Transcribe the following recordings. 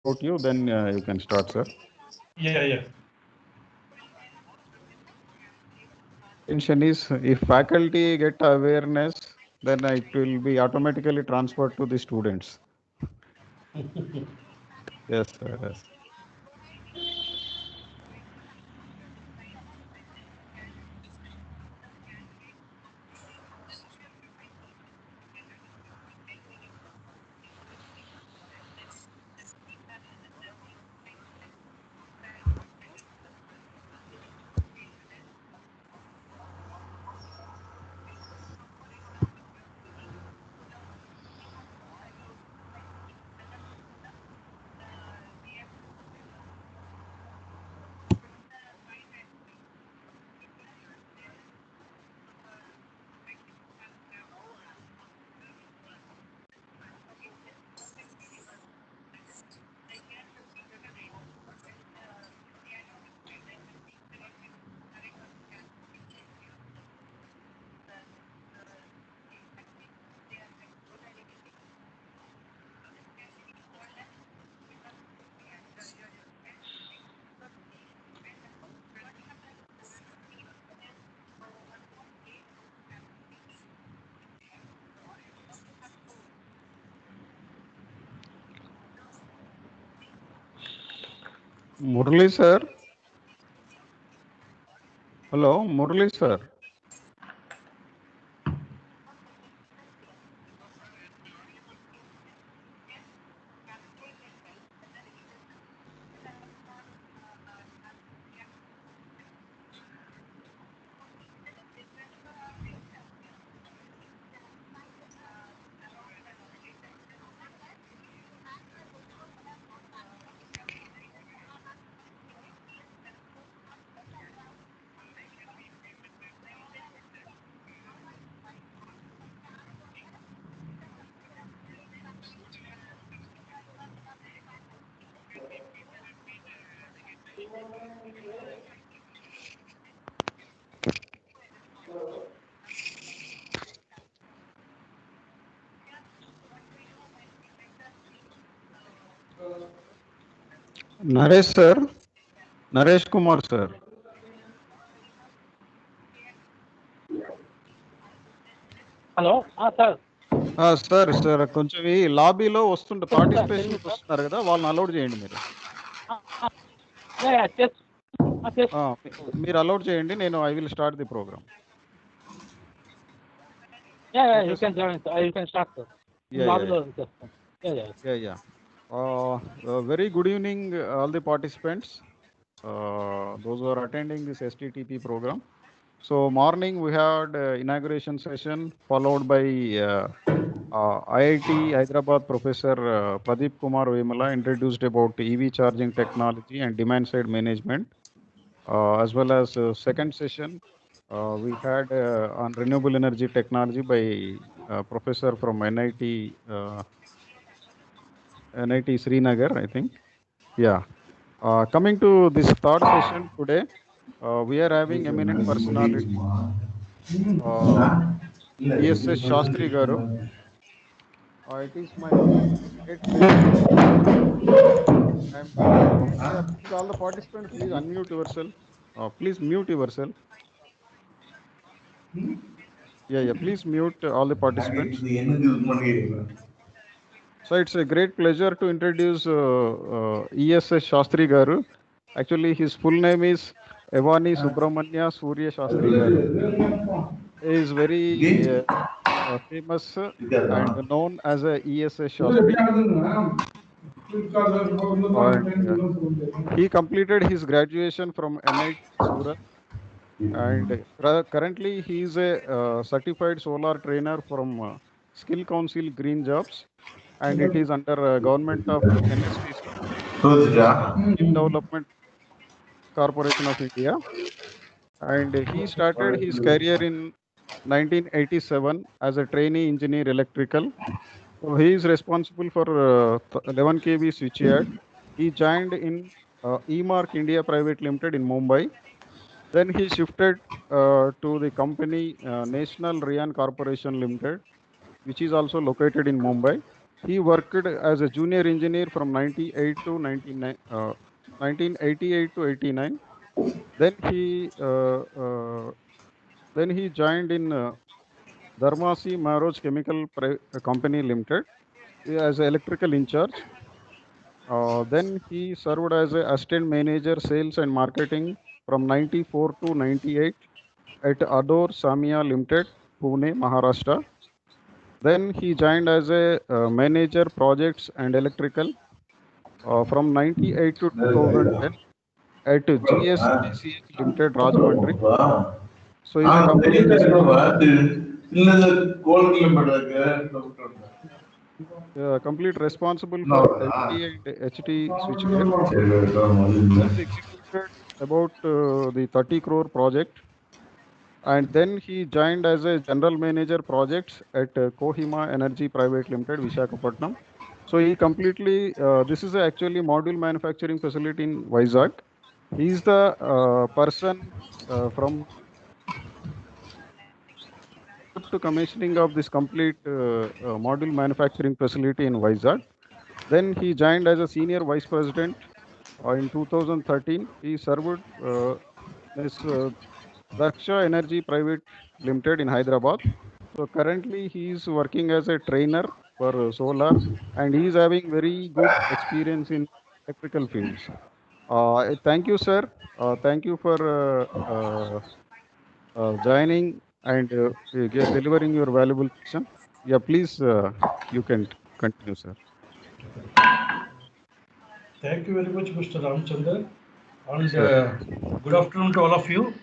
about you, then you can start, sir. Yeah. Intention is if faculty get awareness, then it will be automatically transferred to the students. Yes, sir. Yes. Murli sir. Hello, Murli sir. Naresh sir. Naresh Kumar sir. Hello sir sir కొంచెం ఈ లాబీలో వస్తుంటే పార్టిసిపేషన్కి వస్తున్నారు కదా వాళ్ళని allowed చేయండి మీరు. మీరు allowed చేయండి, నేను I will start the program. you can join. You can start, sir. Yeah. Very good evening, all the participants, those who are attending this STTP program. So morning we had inauguration session followed by IIT Hyderabad Professor Pradeep Kumar Vemala introduced about EV charging technology and demand side management, as well as second session we had on renewable energy technology by Professor from NIT Srinagar, I think. Yeah. Coming to this third session today, we are having eminent personality, ESS Shastri Garu. It is my great pleasure. Please all the participants, please unmute yourself. Please mute yourself. Yeah. Please mute all the participants. So it's a great pleasure to introduce ESS Shastri Garu. Actually, his full name is Evani Subramanya Surya Shastri Garu. He is very famous and known as a ESS Shastri. He completed his graduation from NIT Surat, and currently he is a certified solar trainer from Skill Council Green Jobs, and it is under government of NSTC, Skill Development Corporation of India. And he started his career in 1987 as a trainee engineer electrical. So he is responsible for 11 kV switchyard. He joined in eMark India Private Limited in Mumbai. Then he shifted to the company National Rayon Corporation Limited, which is also located in Mumbai. He worked as a junior engineer from 1988 to 89. Then he joined in Dharmasi Maroj Chemical Company Limited as an electrical in charge. Then he served as a assistant manager, sales and marketing from 94 to 98 at Ador Samia Limited, Pune, Maharashtra. Then he joined as a manager, projects and electrical from 98 to 2010 at GSACH Limited, Rajahmundry. So he's a complete responsible for LT and HT switchgear. He's executed about the 30 crore project, and then he joined as a general manager projects at Kohima Energy Private Limited, Visakhapatnam. So he completely, this is actually module manufacturing facility in Vizag. He's the person from to commissioning of this complete module manufacturing facility in Vizag. Then he joined as a senior vice president in 2013. He served this Daksha Energy Private Limited in Hyderabad. So currently he is working as a trainer for solar, and he is having very good experience in electrical fields. Thank you, sir. Thank you for joining and delivering your valuable session. Yeah, please, you can continue, sir. Thank you very much, Mr. Ramchandra. And Sir. good afternoon to all of you.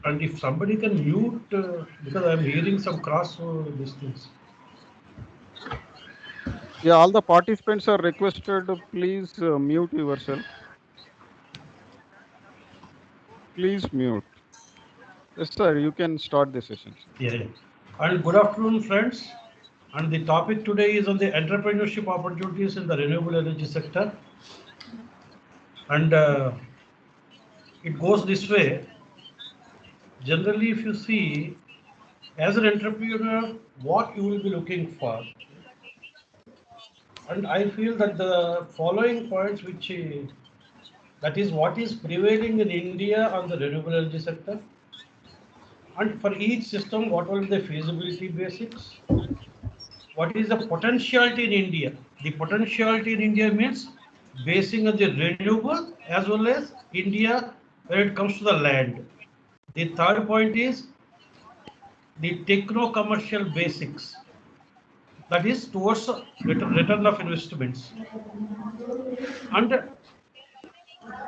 And if somebody can mute, because I'm hearing some cross these things. Yeah, all the participants are requested to please mute yourself. Please mute. Yes, sir, you can start the session. Yeah. And good afternoon, friends. And the topic today is on the entrepreneurship opportunities in the renewable energy sector. And it goes this way. Generally, if you see, as an entrepreneur, what you will be looking for. And I feel that the following points, which that is what is prevailing in India on the renewable energy sector. And for each system, what will be the feasibility basics? What is the potentiality in India? The potentiality in India means basing on the renewable as well as India when it comes to the land. The third point is the techno-commercial basics. That is towards return of investments. And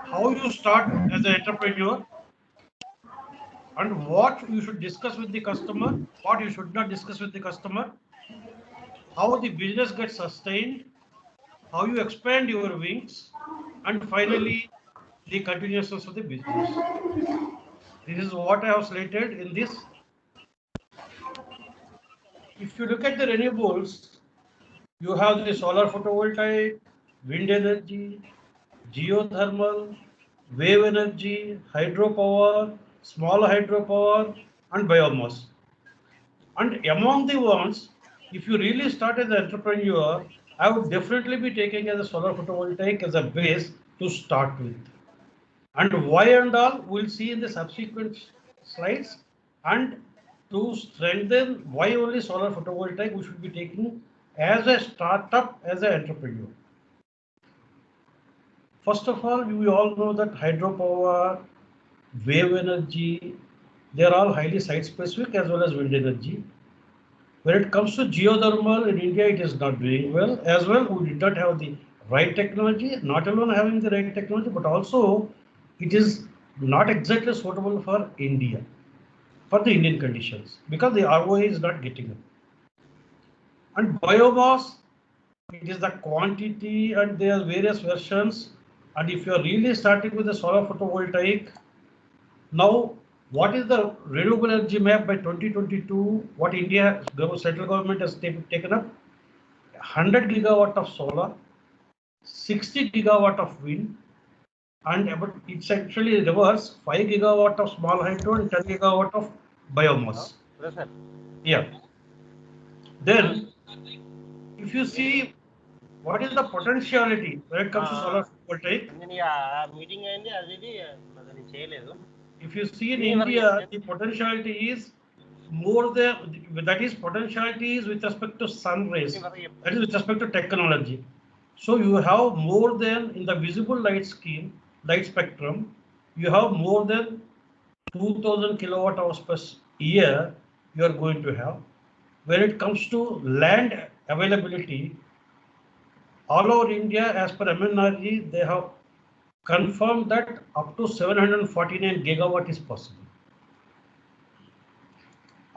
how you start as an entrepreneur, and what you should discuss with the customer, what you should not discuss with the customer, how the business gets sustained, how you expand your wings, and finally the continuousness of the business. This is what I have slated in this. If you look at the renewables, you have the solar photovoltaic, wind energy, geothermal, wave energy, hydropower, small hydropower, and biomass. And among the ones, if you really start as an entrepreneur, I would definitely be taking as a solar photovoltaic as a base to start with. And why and all we'll see in the subsequent slides. And to strengthen why only solar photovoltaic we should be taking as a startup, as an entrepreneur. First of all, we all know that hydropower, wave energy, they are all highly site specific as well as wind energy. When it comes to geothermal in India, it is not doing well. As well, we did not have the right technology, not alone having the right technology, but also it is not exactly suitable for India, for the Indian conditions, because the ROI is not getting up. And biomass, it is the quantity, and there are various versions. And if you are really starting with the solar photovoltaic, now what is the renewable energy map by 2022? What India central government has taken up? 100 gigawatt of solar, 60 gigawatt of wind, and about it's actually reverse 5 gigawatt of small hydro and 10 gigawatt of biomass. Yeah. Then, if you see what is the potentiality when it comes to solar photovoltaic, meeting అయింది అది అది చేయలేదు. if you see in India, the potentiality is more than, that is potentiality is with respect to sun rays, that is with respect to technology. So you have more than in the visible light scheme, light spectrum, you have more than 2000 kilowatt hours per year you are going to have. When it comes to land availability, all over India, as per MNRG, they have confirmed that up to 749 gigawatt is possible.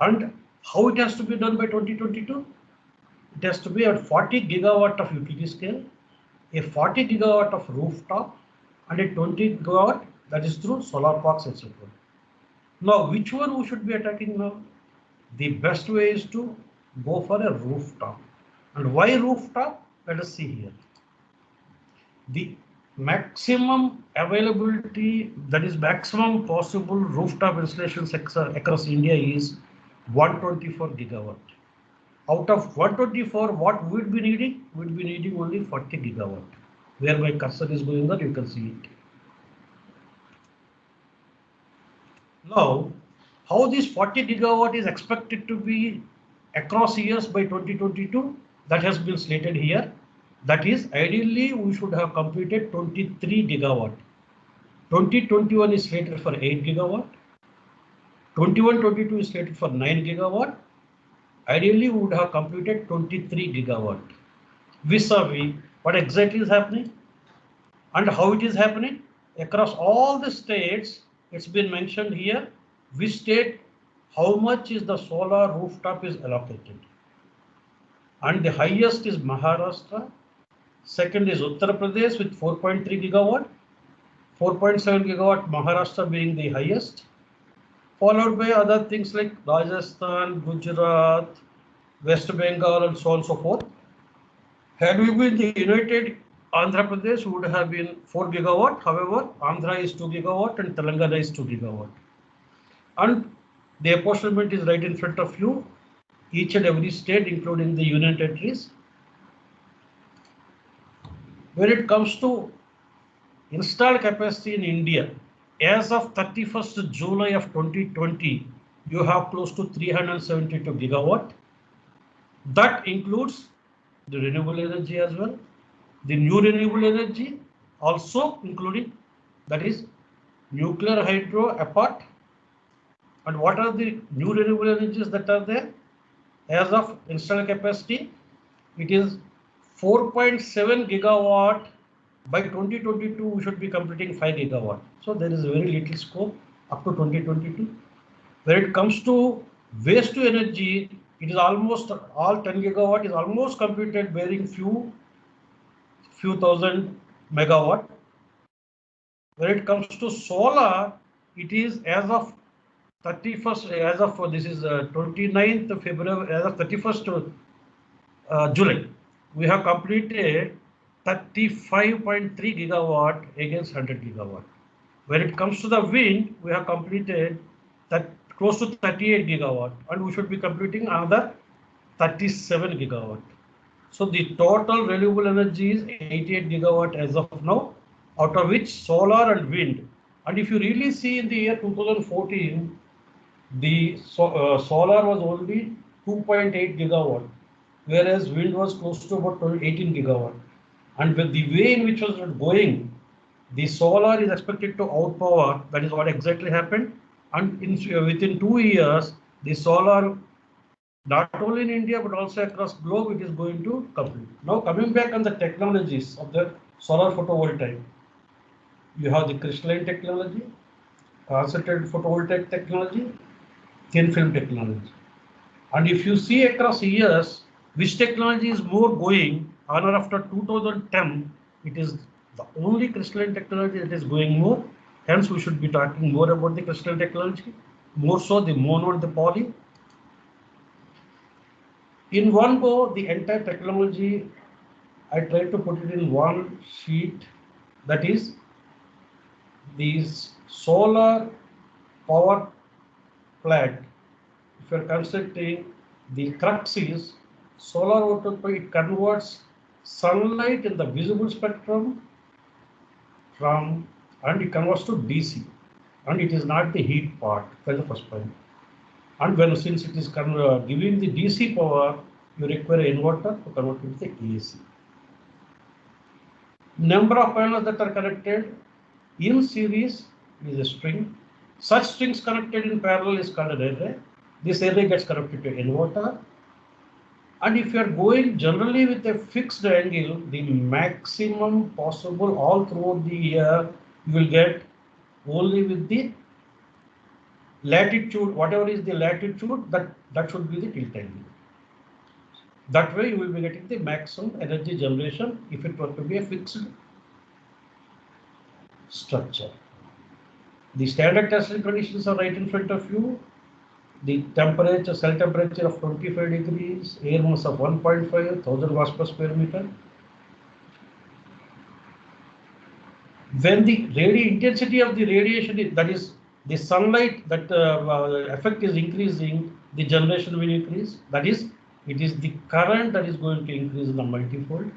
And how it has to be done by 2022? It has to be at 40 gigawatt of utility scale, a 40 gigawatt of rooftop, and a 20 gigawatt that is through solar parks, etc. Now, which one we should be attacking now? The best way is to go for a rooftop. And why rooftop? Let us see here. The maximum availability, that is maximum possible rooftop installations across India is 124 gigawatt. Out of 124, what we'd be needing? We'd be needing only 40 gigawatt. Where my cursor is going on, you can see it. Now, how this 40 gigawatt is expected to be across years by 2022, that has been slated here. That is, ideally, we should have completed 23 gigawatt. 2021 is slated for 8 gigawatt. 21-22 is slated for 9 gigawatt. Ideally, we would have completed 23 gigawatt. Vis-a-vis, what exactly is happening and how it is happening across all the states. It's been mentioned here. Which state, how much is the solar rooftop is allocated? And the highest is Maharashtra. Second is Uttar Pradesh with 4.3 gigawatt. 4.7 gigawatt Maharashtra being the highest, followed by other things like Rajasthan, Gujarat, West Bengal, and so on and so forth. Had we been the United Andhra Pradesh, would have been 4 gigawatt. However, Andhra is 2 gigawatt and Telangana is 2 gigawatt. And the apportionment is right in front of you, each and every state, including the union territories. When it comes to installed capacity in India, as of 31st July of 2020, you have close to 372 gigawatt. That includes the renewable energy as well, the new renewable energy also including, that is nuclear, hydro apart. And what are the new renewable energies that are there? As of installed capacity, it is 4.7 gigawatt. By 2022, we should be completing 5 gigawatt. So there is very little scope up to 2022. When it comes to waste to energy, it is almost all 10 gigawatt is almost completed, bearing few thousand megawatt. When it comes to solar, it is as of 31st, as of this is 29th February, as of 31st July, we have completed 35.3 gigawatt against 100 gigawatt. When it comes to the wind, we have completed that close to 38 gigawatt, and we should be completing another 37 gigawatt. So the total renewable energy is 88 gigawatt as of now, out of which solar and wind. And if you really see in the year 2014, the solar was only 2.8 gigawatt, whereas wind was close to about 18 gigawatt. And with the way in which was going, the solar is expected to outpower. That is what exactly happened. And within 2 years, the solar, not only in India but also across globe, it is going to complete. Now coming back on the technologies of the solar photovoltaic, you have the crystalline technology, concentrated photovoltaic technology, thin film technology. And if you see across years, which technology is more going on or after 2010, it is the only crystalline technology that is going more. Hence, we should be talking more about the crystalline technology, more so the mono and the poly. In one go, the entire technology, I tried to put it in one sheet. That is, these solar power plant, if you are considering, the crux is solar photovoltaic, it converts sunlight in the visible spectrum and it converts to DC, and it is not the heat part. That's the first point. And since it is giving the DC power, you require an inverter to convert it to the AC. Number of panels that are connected in series is a string. Such strings connected in parallel is called an array. This array gets connected to inverter. And if you are going generally with a fixed angle, the maximum possible all throughout the year, you will get only with the latitude, whatever is the latitude, that should be the tilt angle. That way you will be getting the maximum energy generation if it were to be a fixed structure. The standard testing conditions are right in front of you. The temperature, cell temperature of 25 degrees, air mass of 1.5, 1000 watts per square meter. When the intensity of the radiation, that is the sunlight, that effect is increasing, the generation will increase. That is, it is the current that is going to increase in the multifold.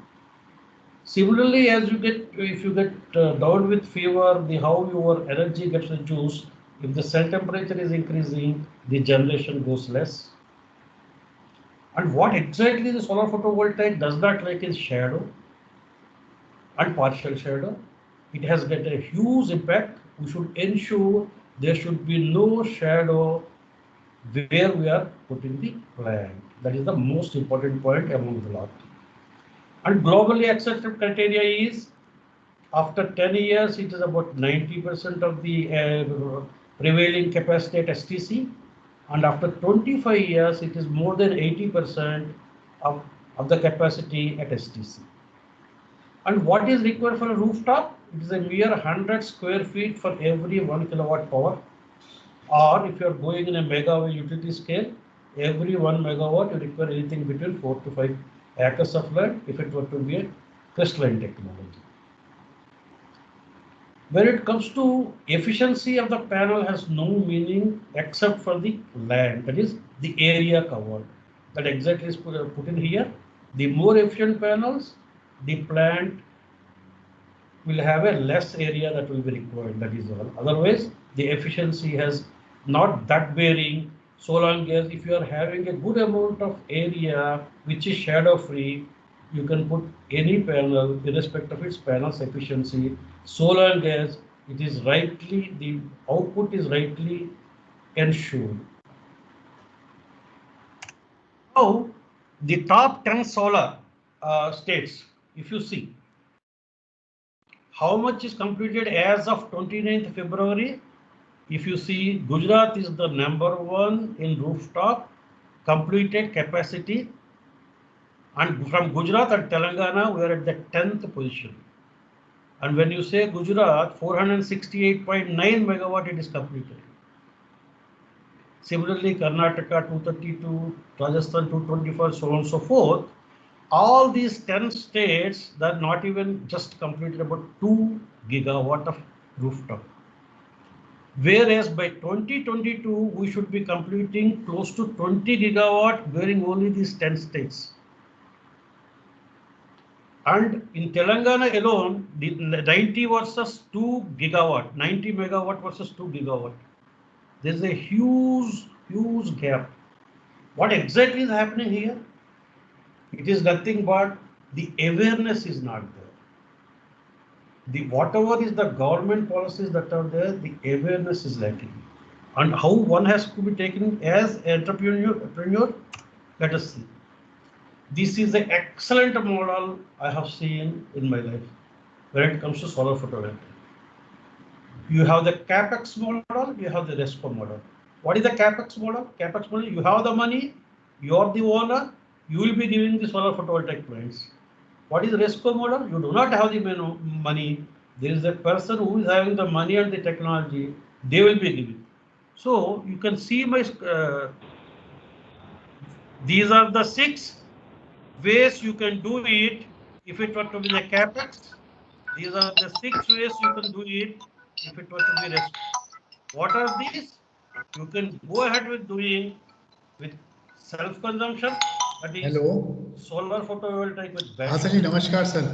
Similarly, as you get, if you get down with fever, how your energy gets reduced. If the cell temperature is increasing, the generation goes less. And what exactly the solar photovoltaic does not like is shadow and partial shadow. It has got a huge impact. We should ensure there should be no shadow where we are putting the plant. That is the most important point among the lot. And globally accepted criteria is after 10 years, it is about 90% of the prevailing capacity at STC. And after 25 years, it is more than 80% of the capacity at STC. And what is required for a rooftop? It is a mere 100 square feet for every 1 kilowatt power. Or if you are going in a megawatt utility scale, every 1 megawatt you require anything between 4 to 5 acres of land if it were to be a crystalline technology. When it comes to efficiency of the panel has no meaning except for the land, that is the area covered. That exactly is put in here. The more efficient panels, the plant will have a less area that will be required. That is all. Otherwise, the efficiency has not that bearing so long as if you are having a good amount of area which is shadow free, you can put any panel irrespective of its panel's efficiency so long as it is rightly, the output is rightly ensured. Now, the top 10 solar states, if you see, how much is completed as of 29th February? If you see, Gujarat is the number 1 in rooftop completed capacity, and from Gujarat and Telangana we are at the 10th position. And when you say Gujarat, 468.9 megawatt it is completed. Similarly, Karnataka 232, Rajasthan 224, so on and so forth. All these 10 states that are not even just completed about 2 gigawatt of rooftop. Whereas by 2022, we should be completing close to 20 gigawatt bearing only these 10 states. And in Telangana alone, the 90 versus 2 gigawatt, 90 megawatt versus 2 gigawatt. There is a huge gap. What exactly is happening here? It is nothing but the awareness is not there. Whatever is the government policies that are there, the awareness is lacking. And how one has to be taken as an entrepreneur, let us see. This is an excellent model I have seen in my life when it comes to solar photovoltaic. You have the CAPEX model, you have the RESCO model. What is the CAPEX model? CAPEX model, you have the money, you are the owner, you will be giving the solar photovoltaic plants. What is the RESCO model? You do not have the money. There is a person who is having the money and the technology, they will be giving. So you can see my, these are the 6 ways you can do it if it were to be the CAPEX. These are the 6 ways you can do it if it were to be RESCO. What are these? You can go ahead with doing with self-consumption, That is hello solar photovoltaic with हाँ sir battery, जी नमस्कार sir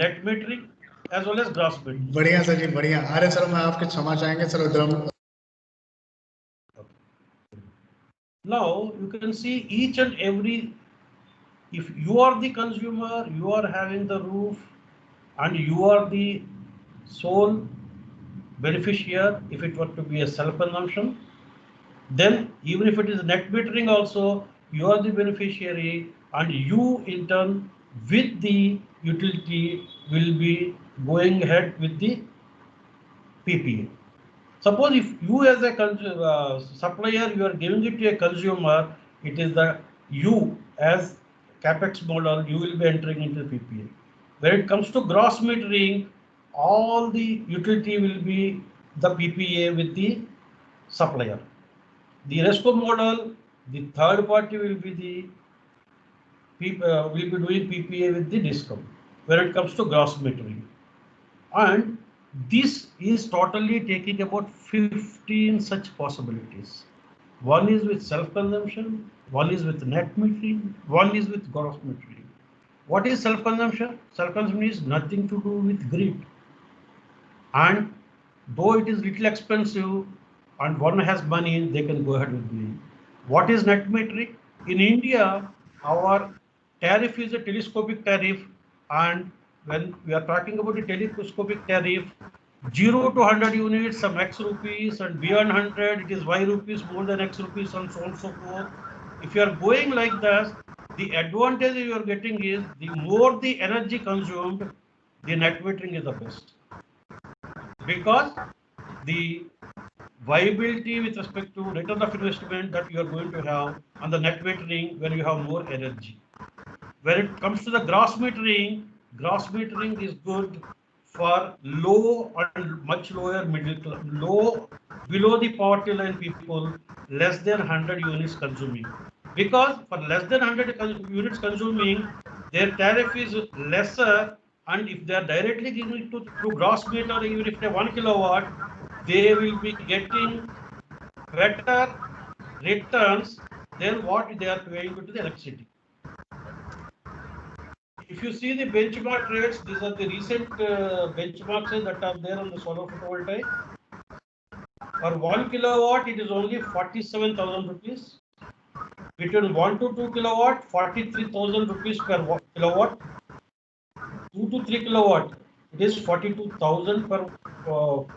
net metering as well as gross metering. बढ़िया sir जी बढ़िया अरे sir मैं आपके क्षमा चाहेंगे sir उधर Now you can see each and every, if you are the consumer, you are having the roof and you are the sole beneficiary if it were to be a self-consumption, then even if it is net metering also, you are the beneficiary and you in turn with the utility will be going ahead with the PPA. Suppose if you as a supplier, you are giving it to a consumer, it is the you as capex model, you will be entering into the PPA. When it comes to gross metering, all the utility will be the PPA with the supplier. The RESCO model, the third party will be will be doing PPA with the DISCOM when it comes to gross metering. And this is totally taking about 15 such possibilities. One is with self-consumption, one is with net metering, one is with gross metering. What is self-consumption? Self-consumption is nothing to do with grid. And though it is little expensive and one has money, they can go ahead with doing. What is net metering? In India, our tariff is a telescopic tariff, and when we are talking about the telescopic tariff, 0 to 100 units some X rupees, and beyond 100 it is Y rupees, more than X rupees, and so on and so forth. If you are going like this, the advantage you are getting is the more the energy consumed, the net metering is the best, because the viability with respect to return of investment that you are going to have on the net metering when you have more energy. When it comes to the gross metering is good for low and much lower middle class, low below the poverty line people, less than 100 units consuming. Because for less than 100 units consuming, their tariff is lesser, and if they are directly giving it to through gross meter, even if they 1 kilowatt, they will be getting better returns than what they are paying to the electricity. If you see the benchmark rates, these are the recent benchmarks that are there on the solar photovoltaic. For 1 kilowatt, it is only 47,000 rupees. Between 1 to 2 kilowatt, 43,000 rupees per kilowatt. 2 to 3 kilowatt, it is 42,000 per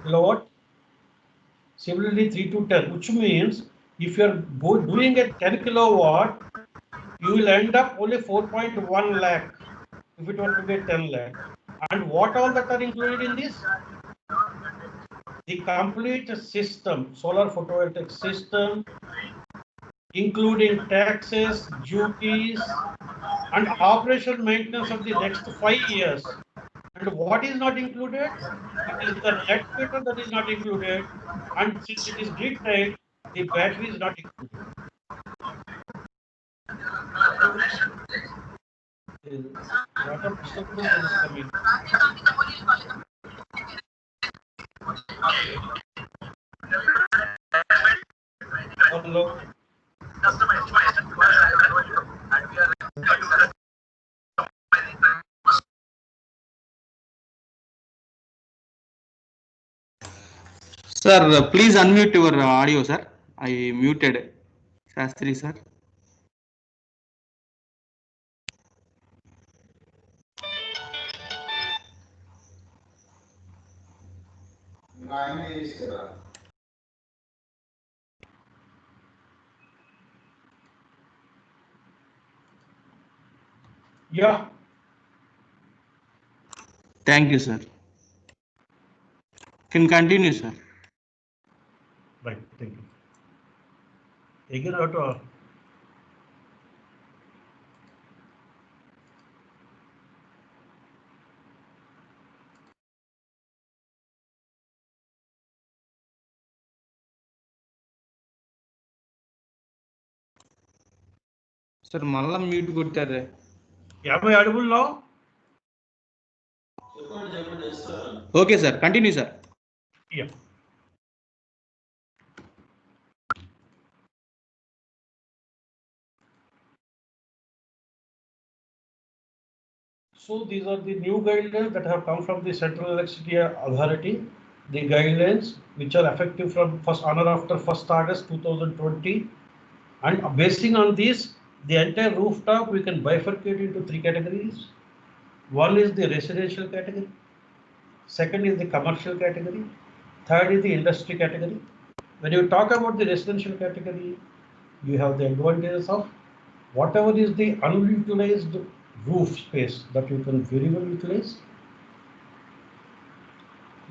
kilowatt. Similarly, 3 to 10, which means if you are doing a 10 kilowatt, you will end up only 4.1 lakh if it were to be 10 lakh. And what all that are included in this? The complete system, solar photovoltaic system, including taxes, duties, and operation maintenance of the next 5 years. And what is not included? It is the net meter that is not included. And since it is grid tied, the battery is not included. A lot of disturbance is coming. Hello. Sir, please unmute your audio, sir. I muted Shastri, sir. Yeah. Thank you, sir. Can continue, sir. Right. Thank you. Again, I have to. Sir, malla mute kottare. Am I audible now? Okay, sir. Continue, sir. Yeah. So these are the new guidelines that have come from the Central Electricity Authority. The guidelines which are effective from first on or after 1st August 2020. And basing on this, the entire rooftop we can bifurcate into 3 categories. One is the residential category. Second is the commercial category. Third is the industry category. When you talk about the residential category, you have the advantages of whatever is the unutilized roof space that you can very well utilize.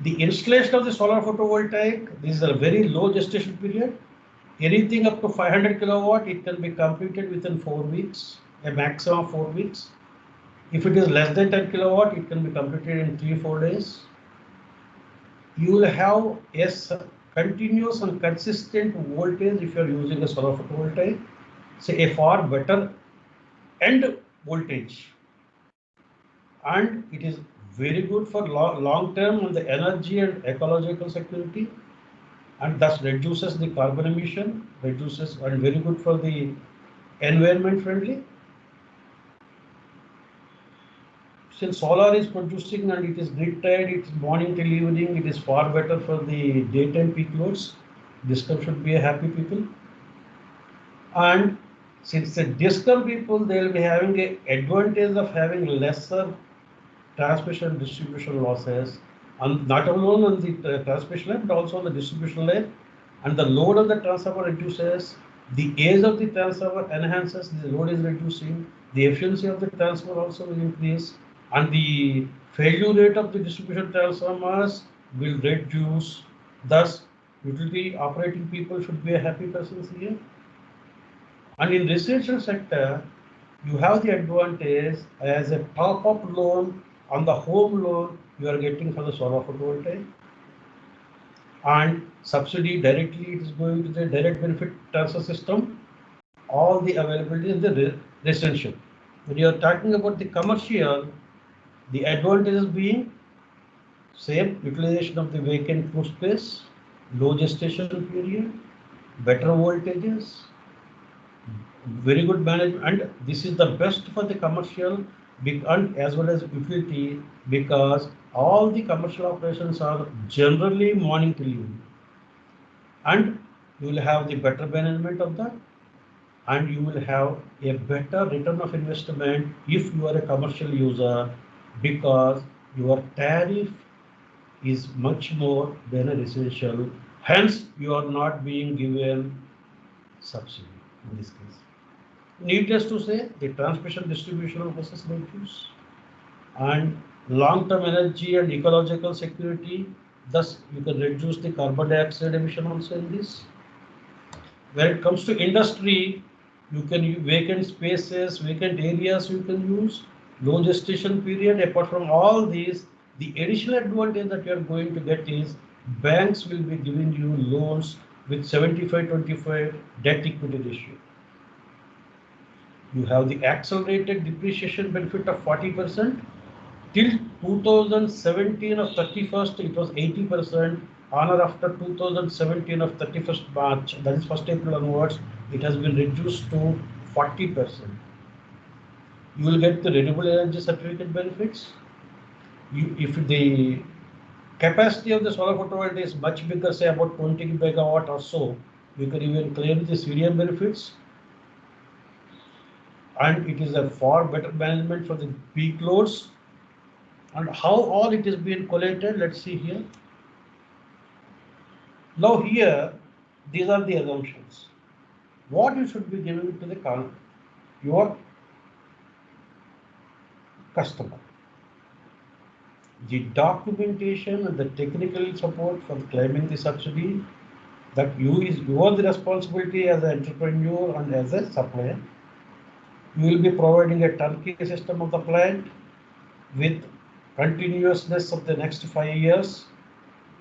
The installation of the solar photovoltaic, this is a very low gestation period. Anything up to 500 kilowatt, it can be completed within 4 weeks, a maximum of 4 weeks. If it is less than 10 kilowatt, it can be completed in 3-4 days. You will have a continuous and consistent voltage if you are using a solar photovoltaic, say a far better end voltage. And it is very good for long term on the energy and ecological security, and thus reduces the carbon emission, reduces and very good for the environment friendly. Since solar is producing and it is grid tied, it's morning till evening, it is far better for the daytime peak loads. DISCOM should be a happy people. And since the DISCOM people, they will be having an advantage of having lesser transmission distribution losses, and not alone on the transmission layer, but also on the distribution layer. And the load of the transformer reduces, the age of the transformer enhances, the load is reducing, the efficiency of the transformer also will increase, and the failure rate of the distribution transformers will reduce. Thus, utility operating people should be a happy persons here. And in residential sector, you have the advantage as a top-up loan on the home loan you are getting for the solar photovoltaic, and subsidy directly it is going to the direct benefit transfer system, all the availability in the residential. When you are talking about the commercial, the advantages being same utilization of the vacant roof space, low gestation period, better voltages, very good management, and this is the best for the commercial and as well as utility, because all the commercial operations are generally morning till evening, and you will have the better management of that, and you will have a better return of investment if you are a commercial user, because your tariff is much more than a residential. Hence, you are not being given subsidy in this case. Needless to say, the transmission distribution losses reduce, and long-term energy and ecological security. Thus, you can reduce the carbon dioxide emission also in this. When it comes to industry, you can use vacant spaces, vacant areas you can use, low gestation period. Apart from all these, the additional advantage that you are going to get is banks will be giving you loans with 75-25 debt equity ratio. You have the accelerated depreciation benefit of 40%. Till 2017 of 31st, it was 80%. On or after 2017 of 31st March, that is 1st April onwards, it has been reduced to 40%. You will get the renewable energy certificate benefits. If the capacity of the solar photovoltaic is much bigger, say about 20 megawatt or so, you can even claim the CDM benefits. And it is a far better management for the peak loads. And how all it is being collated, let's see here. Now here, these are the assumptions. What you should be giving to the your customer. The documentation and the technical support for claiming the subsidy, that you are the responsibility as an entrepreneur and as a supplier. You will be providing a turnkey system of the plant with continuousness of the next 5 years,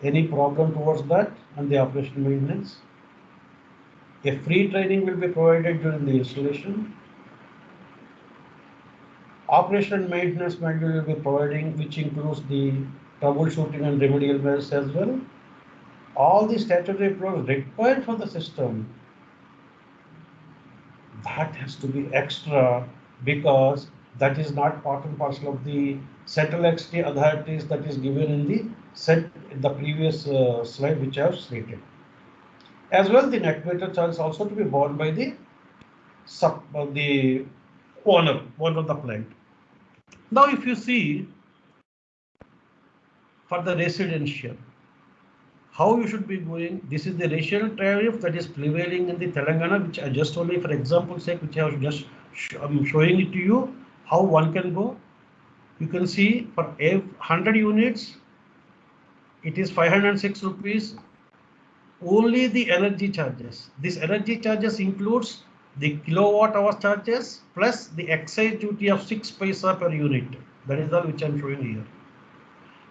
any problem towards that, and the operational maintenance. A free training will be provided during the installation. Operation and maintenance manual will be providing, which includes the troubleshooting and remedial measures as well. All the statutory approvals required for the system, that has to be extra, because That is not part and parcel of the central electricity authorities that is given in the previous slide which I have stated. As well, the net meter charge is also to be borne by the owner of the plant. Now, if you see for the residential, how you should be going, this is the residential tariff that is prevailing in the Telangana, which I just only for example sake, which I have just I'm showing it to you, how one can go. You can see for 100 units, it is 506 rupees. Only the energy charges. This energy charges includes the kilowatt hour charges plus the excise duty of 6 paisa per unit. That is all which I am showing here.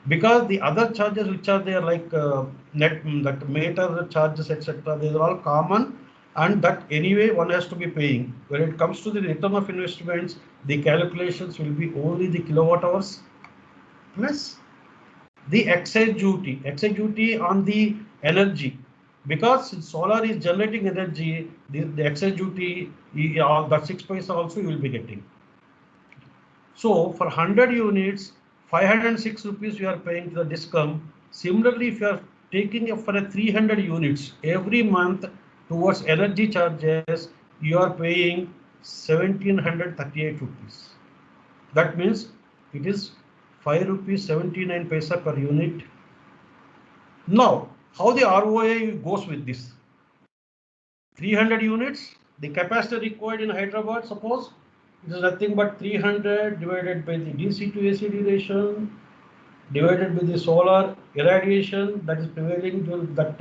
Because the other charges which are there like net that meter charges etc. They are all common, and that anyway one has to be paying. When it comes to the return of investments, the calculations will be only the kilowatt hours plus the excise duty on the energy. Because solar is generating energy, the excise duty, the 6 paisa also you will be getting. So for 100 units, 506 rupees you are paying to the DISCOM. Similarly, if you are taking for a 300 units every month towards energy charges, you are paying 1738 rupees. That means it is 5 rupees 79 paisa per unit. Now, how the ROI goes with this? 300 units, the capacity required in Hyderabad, suppose it is nothing but 300 divided by the DC to AC duration, divided by the solar irradiation that is prevailing during that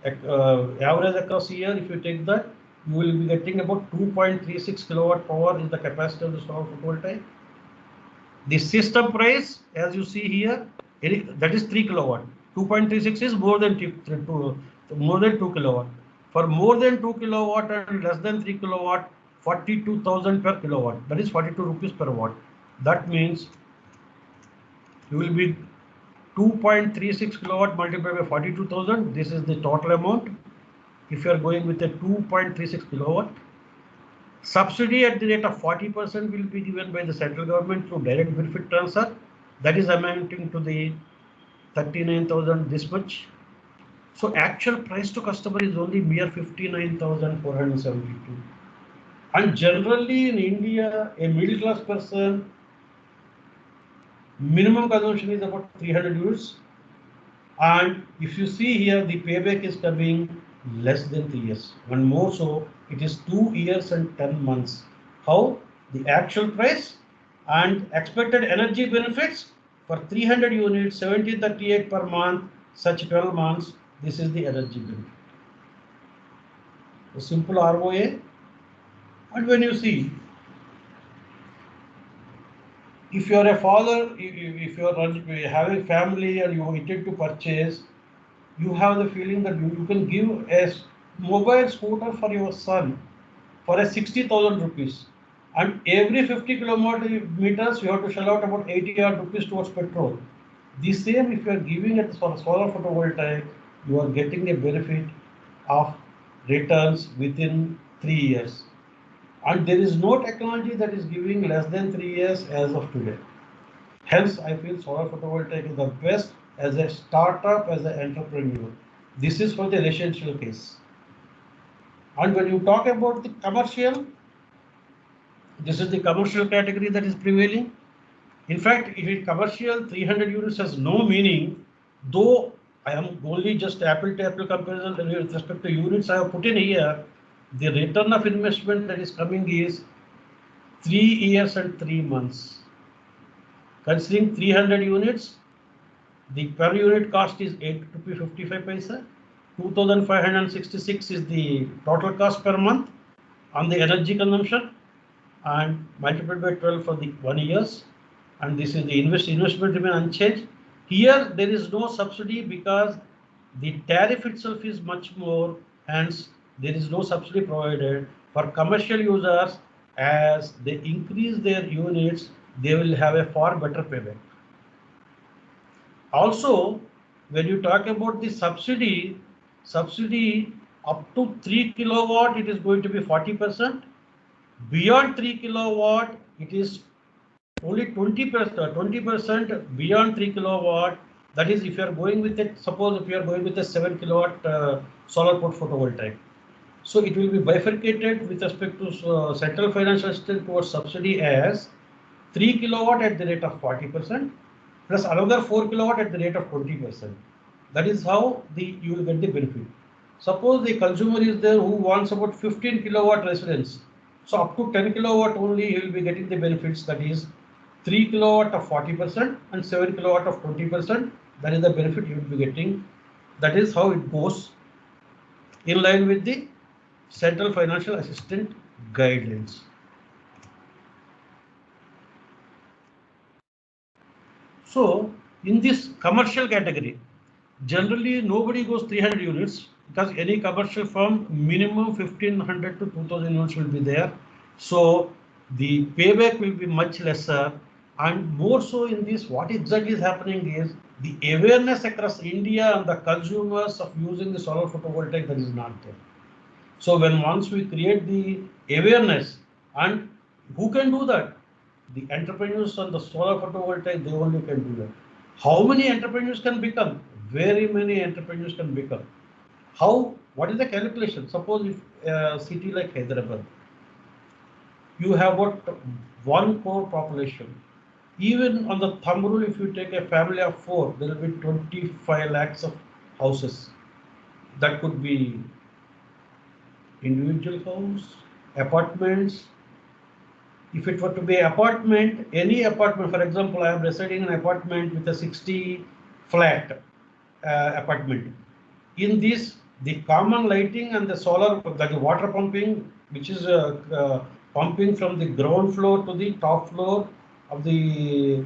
average across the year. If you take that, you will be getting about 2.36 kilowatt power is the capacity of the solar photovoltaic. The system price, as you see here, that is 3 kilowatt. 2.36 is more than 2 kilowatt. For more than 2 kilowatt and less than 3 kilowatt, 42,000 per kilowatt. That is 42 rupees per watt. That means you will be 2.36 kilowatt multiplied by 42,000. This is the total amount. If you are going with a 2.36 kilowatt, subsidy at the rate of 40% will be given by the central government through direct benefit transfer. That is amounting to the 39,000 this much. So actual price to customer is only mere 59,472. And generally in India, a middle class person, minimum consumption is about 300 units. And if you see here, the payback is coming less than 3 years. One more so, it is 2 years and 10 months. How? The actual price and expected energy benefits for 300 units, 1738 per month, such 12 months. This is the energy benefit. A simple ROA. And when you see, if you are a father, if you are having family and you intend to purchase, you have the feeling that you can give a mobile scooter for your son for a 60,000 rupees. And every 50 kilometers, you have to shell out about 80 rupees towards petrol. The same if you are giving it for solar photovoltaic, you are getting a benefit of returns within 3 years. And there is no technology that is giving less than 3 years as of today. Hence, I feel solar photovoltaic is the best as a startup, as an entrepreneur. This is for the residential case. And when you talk about the commercial, this is the commercial category that is prevailing. In fact, if it commercial, 300 units has no meaning, though I am only just apple to apple comparison with respect to units I have put in here. The return of investment that is coming is 3 years and 3 months. Considering 300 units, the per unit cost is 8.55 paisa. 2,566 is the total cost per month on the energy consumption, and multiplied by 12 for the 1 years. And this is the investment remain unchanged. Here there is no subsidy because the tariff itself is much more, hence there is no subsidy provided for commercial users. As they increase their units, they will have a far better payback. Also, when you talk about the subsidy up to 3 kilowatt, it is going to be 40%. Beyond 3 kilowatt, it is only 20% beyond 3 kilowatt. That is, if you are going with it, suppose if you are going with a 7 kilowatt solar photovoltaic. So it will be bifurcated with respect to central financial assistance towards subsidy as 3 kilowatt at the rate of 40% plus another 4 kilowatt at the rate of 20%. That is how you will get the benefit. Suppose the consumer is there who wants about 15 kilowatt residence. So up to 10 kilowatt only he will be getting the benefits, that is 3 kilowatt of 40% and 7 kilowatt of 20%. That is the benefit you will be getting. That is how it goes in line with the Central Financial Assistance guidelines. So in this commercial category, generally nobody goes 300 units because any commercial firm minimum 1500 to 2000 units will be there. So the payback will be much lesser, and more so in this, what exactly is happening is the awareness across India and the consumers of using the solar photovoltaic, that is not there. So when once we create the awareness, and who can do that? The entrepreneurs on the solar photovoltaic, they only can do that. How many entrepreneurs can become? Very many entrepreneurs can become. How? What is the calculation? Suppose if a city like Hyderabad, you have what 1 crore population. Even on the thumb rule, if you take a family of 4, there will be 25 lakhs of houses. That could be individual homes, apartments. If it were to be apartment, any apartment, for example, I am residing in an apartment with a 60 flat apartment. In this, the common lighting and the solar, like water pumping, which is pumping from the ground floor to the top floor of the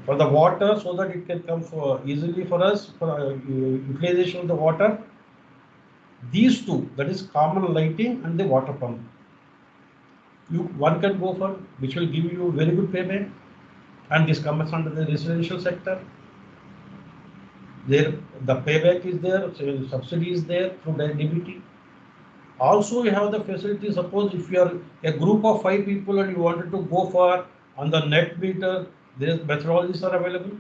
for the water, so that it can come for easily for us for utilization of the water. These two, that is common lighting and the water pump, one can go for, which will give you very good payment, and this comes under the residential sector. There, the payback is there, so subsidy is there through DBT. Also, you have the facility. Suppose if you are a group of 5 people and you wanted to go for on the net meter, there methodologies are available.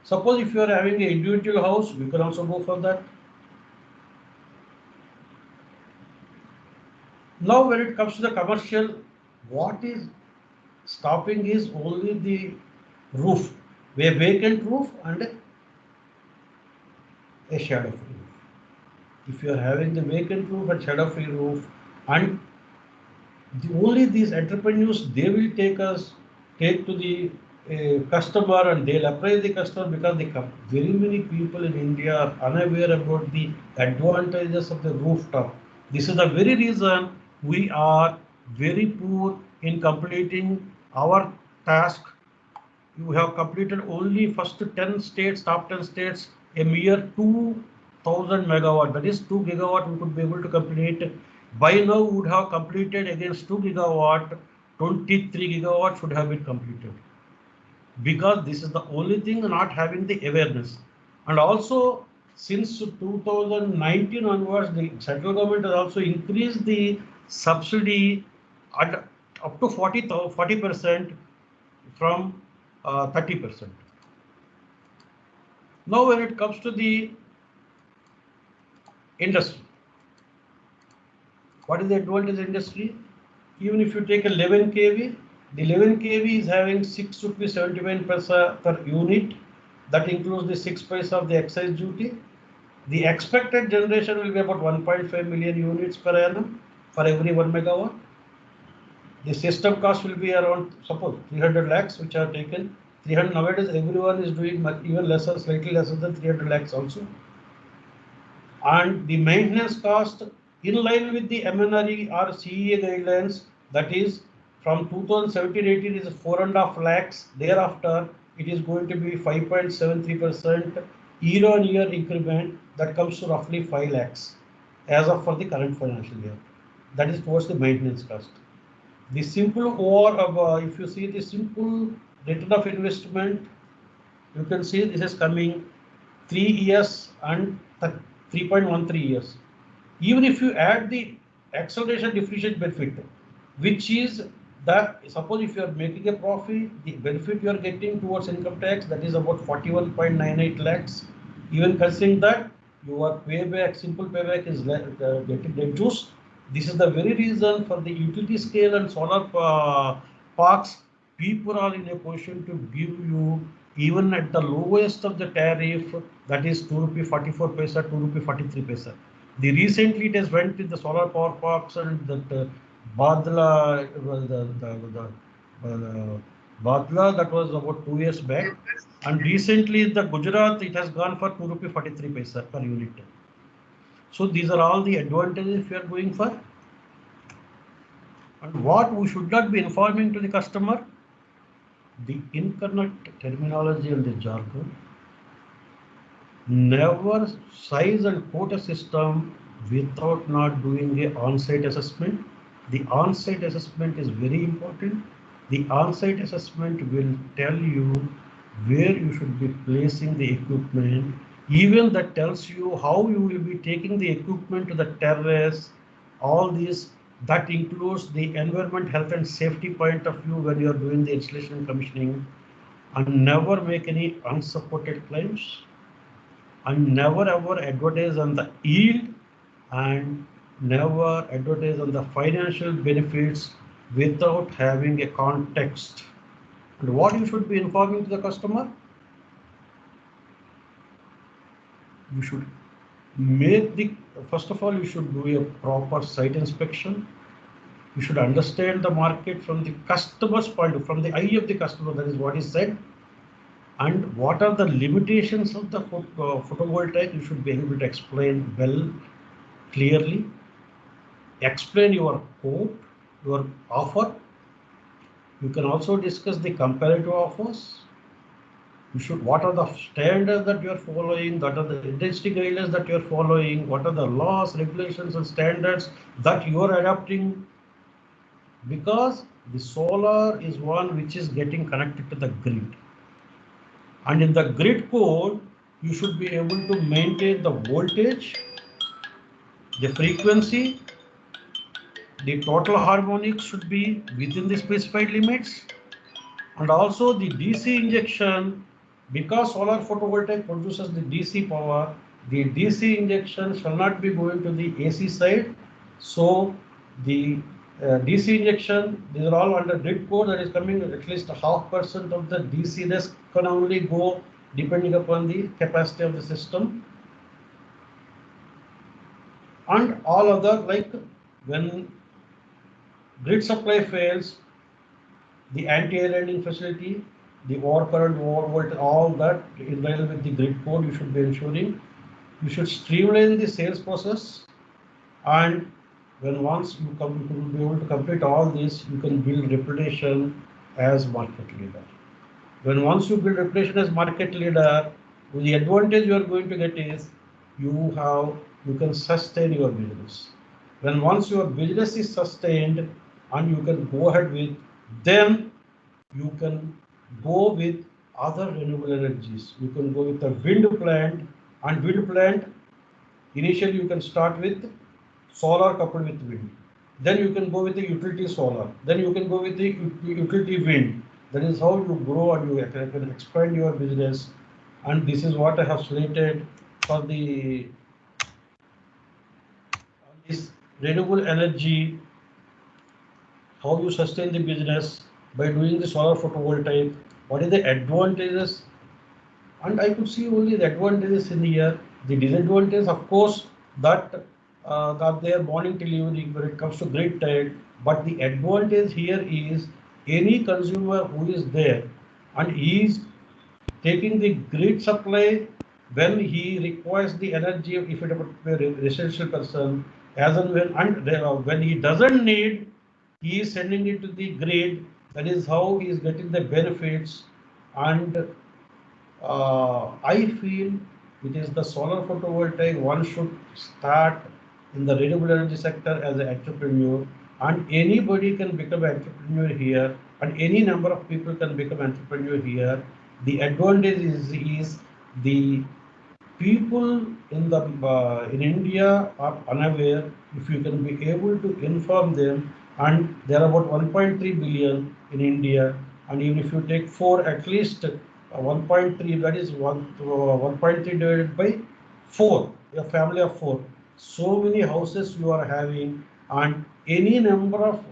Suppose if you are having an individual house, you can also go for that. Now, when it comes to the commercial, what is stopping is only the roof, a vacant roof and a shadow-free roof. If you are having the vacant roof and shadow-free roof, and only these entrepreneurs, they will take to the customer, and they'll apply the customer, because very many people in India are unaware about the advantages of the rooftop. This is the very reason we are very poor in completing our task. You have completed only first 10 states, top 10 states, a mere 2000 megawatt, that is 2 gigawatt we could be able to complete. By now we would have completed against 2 gigawatt, 23 gigawatt should have been completed. Because this is the only thing not having the awareness. And also, since 2019 onwards, the central government has also increased the subsidy at up to 40% from 30%. Now, when it comes to the industry, what is the advantage industry? Even if you take 11 kV, the 11 kV is having 6 rupees 79 paisa per unit. That includes the 6 paisa of the excise duty. The expected generation will be about 1.5 million units per annum for every 1 megawatt. The system cost will be around, suppose 300 lakhs, which are taken. 300 nowadays, everyone is doing even lesser, slightly lesser than 300 lakhs also. And the maintenance cost, in line with the MNRE or CEA guidelines, that is from 2017-18 is 4.5 lakhs. Thereafter, it is going to be 5.73% year-on-year increment. That comes to roughly 5 lakhs as of for the current financial year. That is towards the maintenance cost. The simple or if you see the simple return of investment, you can see this is coming 3 years and 3.13 years. Even if you add the acceleration depreciation benefit, which is that suppose if you are making a profit, the benefit you are getting towards income tax, that is about 41.98 lakhs. Even considering that your payback, simple payback is getting reduced. This is the very reason for the utility scale and solar parks, people are in a position to give you even at the lowest of the tariff, that is 2 rupee 44 paisa, 2 rupee 43 paisa. The recently it has went with the solar power parks and that Badla, Badla, that was about 2 years back, and recently the Gujarat it has gone for 2 rupee 43 paisa per unit. So these are all the advantages if you are going for. And what we should not be informing to the customer, the incorrect terminology and the jargon. Never size and quote a system without not doing a on-site assessment. The on-site assessment is very important. The on-site assessment will tell you where you should be placing the equipment. Even that tells you how you will be taking the equipment to the terrace. All these, that includes the environment, health and safety point of view when you are doing the installation and commissioning. And never make any unsupported claims. And never ever advertise on the yield, and never advertise on the financial benefits without having a context. And what you should be informing to the customer, you should make the, first of all, you should do a proper site inspection. You should understand the market from the customer's point of view, from the eye of the customer, that is what is said. And what are the limitations of the photovoltaic, you should be able to explain well, clearly. Explain your quote, your offer. You can also discuss the comparative offers. You should, what are the standards that you are following, what are the industry guidelines that you are following, what are the laws, regulations and standards that you are adopting, because the solar is one which is getting connected to the grid. And in the grid code, you should be able to maintain the voltage, the frequency, the total harmonics should be within the specified limits, and also the DC injection, because solar photovoltaic produces the DC power, the DC injection shall not be going to the AC side. So the DC injection, these are all under grid code, that is coming at least 0.5% of the DC risk can only go depending upon the capacity of the system. And all other, like when grid supply fails, the anti-aliasing facility, the overcurrent, overvolt, all that in line with the grid code you should be ensuring. You should streamline the sales process, and when once you come to be able to complete all this, you can build reputation as market leader. When once you build reputation as market leader, the advantage you are going to get is you can sustain your business. When once your business is sustained and you can go ahead with, then you can go with other renewable energies. You can go with a wind plant, and wind plant initially you can start with solar coupled with wind. Then you can go with the utility solar. Then you can go with the utility wind. That is how you grow and you can expand your business. And this is what I have slated for the this renewable energy, how you sustain the business by doing the solar photovoltaic. What is the advantages? And I could see only the advantages in here. The disadvantage, of course, that they are morning delivery when it comes to grid tied. But the advantage here is any consumer who is there and he is taking the grid supply when he requires the energy, if it is a residential person, as and when he doesn't need, he is sending it to the grid. That is how he is getting the benefits. And I feel it is the solar photovoltaic one should start in the renewable energy sector as an entrepreneur, and anybody can become an entrepreneur here, and any number of people can become entrepreneur here. The advantage is the people in the in India are unaware. If you can be able to inform them, and there are about 1.3 billion in India. And even if you take four, at least 1.3, that is 1.3 divided by 4, a family of 4. So many houses you are having, and any number of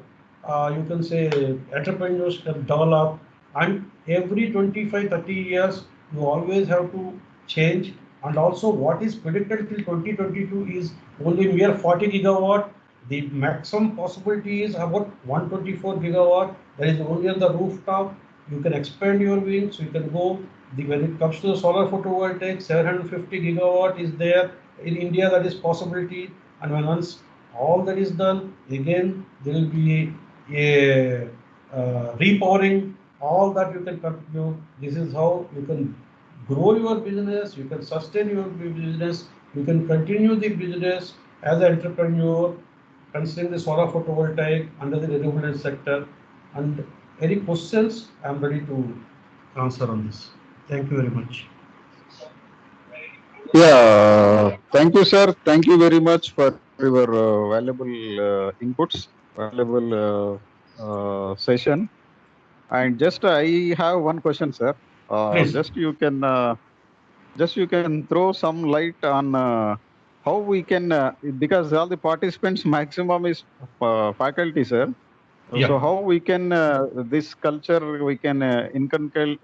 you can say entrepreneurs have developed, and every 25-30 years you always have to change. And also what is predicted till 2022 is only mere 40 gigawatt. The maximum possibility is about 124 gigawatt. That is only on the rooftop. You can expand your wings. You can go. When it comes to the solar photovoltaic, 750 gigawatt is there in India. That is possibility. And when once all that is done, again there will be a repowering. All that you can continue. This is how you can grow your business. You can sustain your business. You can continue the business as an entrepreneur, considering the solar photovoltaic under the renewable sector. And any questions, I am ready to answer on this. Thank you very much. Yeah, thank you, sir. Thank you very much for your valuable inputs, valuable session. And just I have one question, sir. Please. Just you can throw some light on how we can because all the participants maximum is faculty, sir. Yeah. So how we can this culture we can inculcate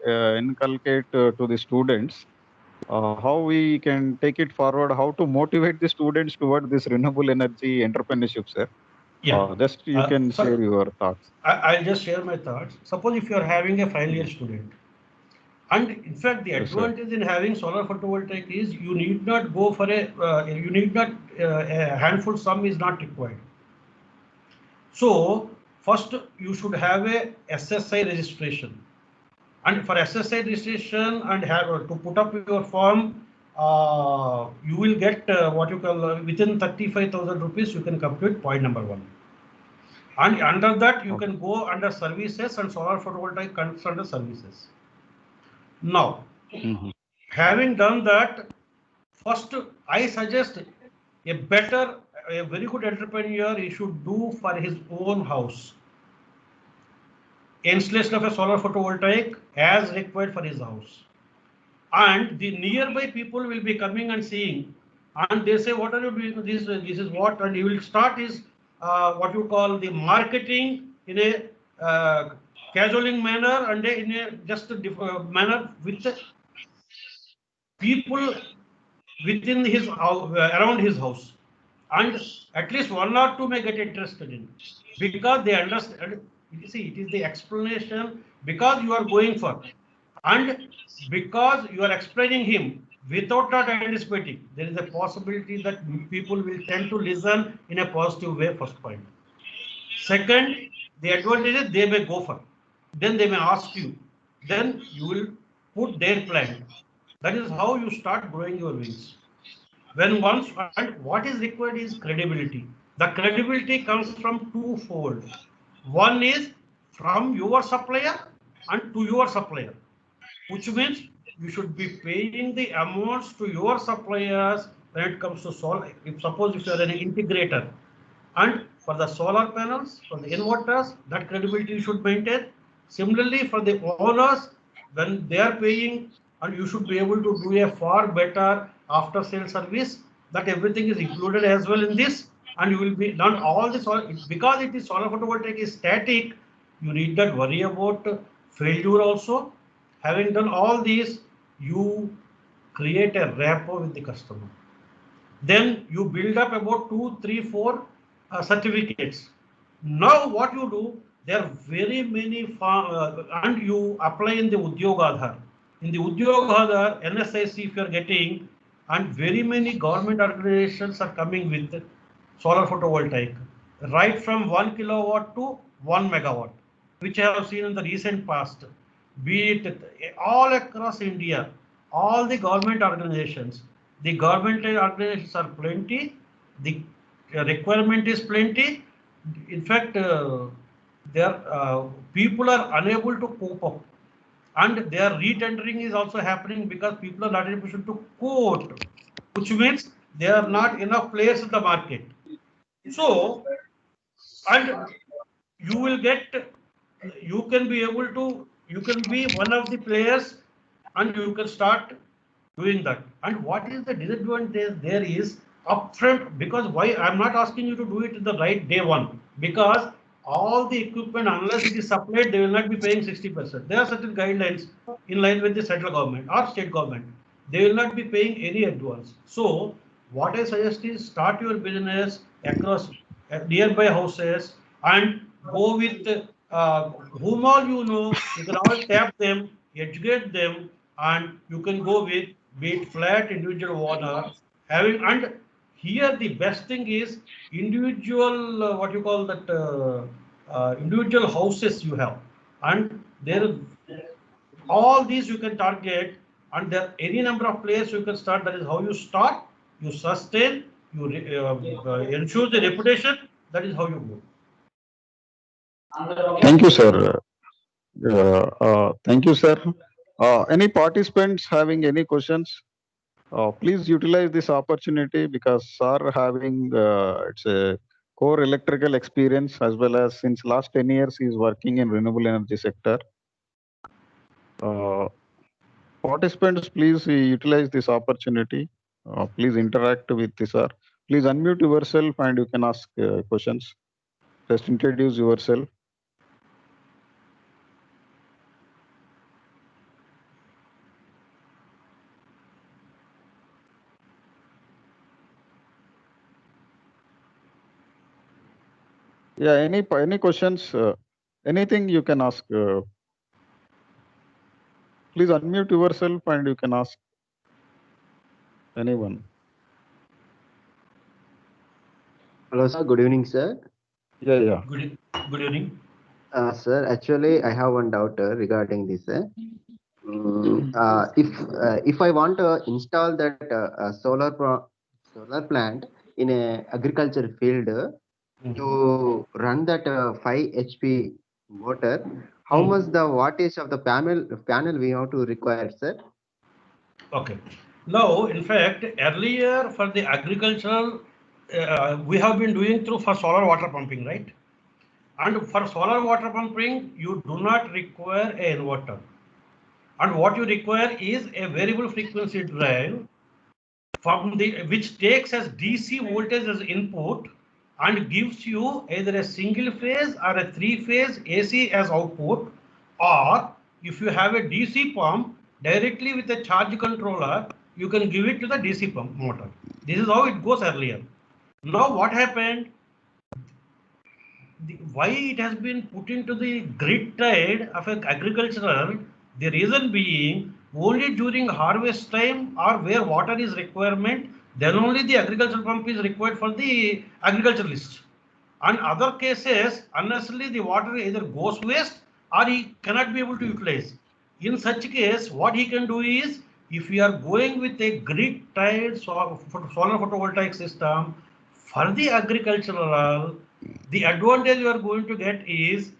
to the students. How we can take it forward, how to motivate the students toward this renewable energy entrepreneurship, sir. Yeah. Just you can Sir, share your thoughts. I'll just share my thoughts. Suppose if you are having a final year student, and in fact, the Yes, sir. advantage in having solar photovoltaic is you need not go for a handful sum is not required. So first you should have a SSI registration, and for SSI registration and have to put up your form, you will get what you call within 35,000 rupees you can complete point number 1. And under that you can go under services, and solar photovoltaic comes under services. Now, having done that, first I suggest a very good entrepreneur, he should do for his own house installation of a solar photovoltaic as required for his house. And the nearby people will be coming and seeing, and they say, what are you doing? This is what, and he will start his what you call the marketing in a casualing manner, and in a just a manner with people within his around his house, and at least 1 or 2 may get interested in, because they understand. You see, it is the explanation, because you are going for, and because you are explaining him without not anticipating, there is a possibility that people will tend to listen in a positive way. First point. Second, the advantage is they may go for, then they may ask you, then you will put their plan. That is how you start growing your wings. When once, and what is required is credibility. The credibility comes from twofold. One is from your supplier and to your supplier, which means you should be paying the amounts to your suppliers when it comes to solar. If suppose if you are an integrator, and for the solar panels, for the inverters, that credibility you should maintain. Similarly, for the owners, when they are paying, and you should be able to do a far better after sale service, that everything is included as well in this, and you will be done all this, because it is solar photovoltaic is static, you need not worry about failure also. Having done all these, you create a rapport with the customer. Then you build up about 2, 3, 4 certificates. Now what you do, there are very many and you apply in the Udyog Aadhar. In the Udyog Aadhar, NSIC if you are getting, and very many government organizations are coming with solar photovoltaic, right from 1 kilowatt to 1 megawatt, which I have seen in the recent past. Be it all across India, all the government organizations. The government organizations are plenty. The requirement is plenty. In fact, people are unable to cope up, and their re-tendering is also happening because people are not in a position to quote, which means there are not enough players in the market. So, and you will get, you can be able to, you can be one of the players and you can start doing that. And what is the disadvantage there is upfront, because why I'm not asking you to do it the right day one, because all the equipment, unless it is supplied, they will not be paying 60%. There are certain guidelines in line with the central government or state government. They will not be paying any advance. So what I suggest is start your business across nearby houses and go with whom all you know. You can all tap them, educate them, and you can go with be it flat individual owner having. And here the best thing is individual what you call that individual houses you have, and there all these you can target, and there are any number of players you can start. That is how you start, you sustain, you ensure the reputation. That is how you go. Thank you, sir. Thank you, sir. Any participants having any questions? Please utilize this opportunity because sir having it's a core electrical experience as well as since last 10 years he is working in renewable energy sector. Participants, please utilize this opportunity. Please interact with the sir. Please unmute yourself and you can ask questions. Just introduce yourself. Yeah, any questions? Anything you can ask. Please unmute yourself and you can ask anyone. Hello, sir. Good evening, sir. Yeah. Good evening. Sir, actually, I have one doubt regarding this. If I want to install that solar plant in a agriculture field to run that 5 HP motor, how much the wattage of the panel we have to require, sir? Okay. Now, in fact, earlier for the agricultural, we have been doing through for solar water pumping, right? And for solar water pumping, you do not require an inverter. And what you require is a variable frequency drive from the which takes as DC voltage as input and gives you either a single phase or a 3-phase AC as output, or if you have a DC pump directly with a charge controller, you can give it to the DC pump motor. This is how it goes earlier. Now what happened? Why it has been put into the grid tied of agricultural, the reason being only during harvest time or where water is requirement, then only the agricultural pump is required for the agriculturalist. And other cases, unnecessarily the water either goes waste or he cannot be able to utilize. In such case, what he can do is, if we are going with a grid tied solar photovoltaic system for the agricultural, the advantage you are going to get is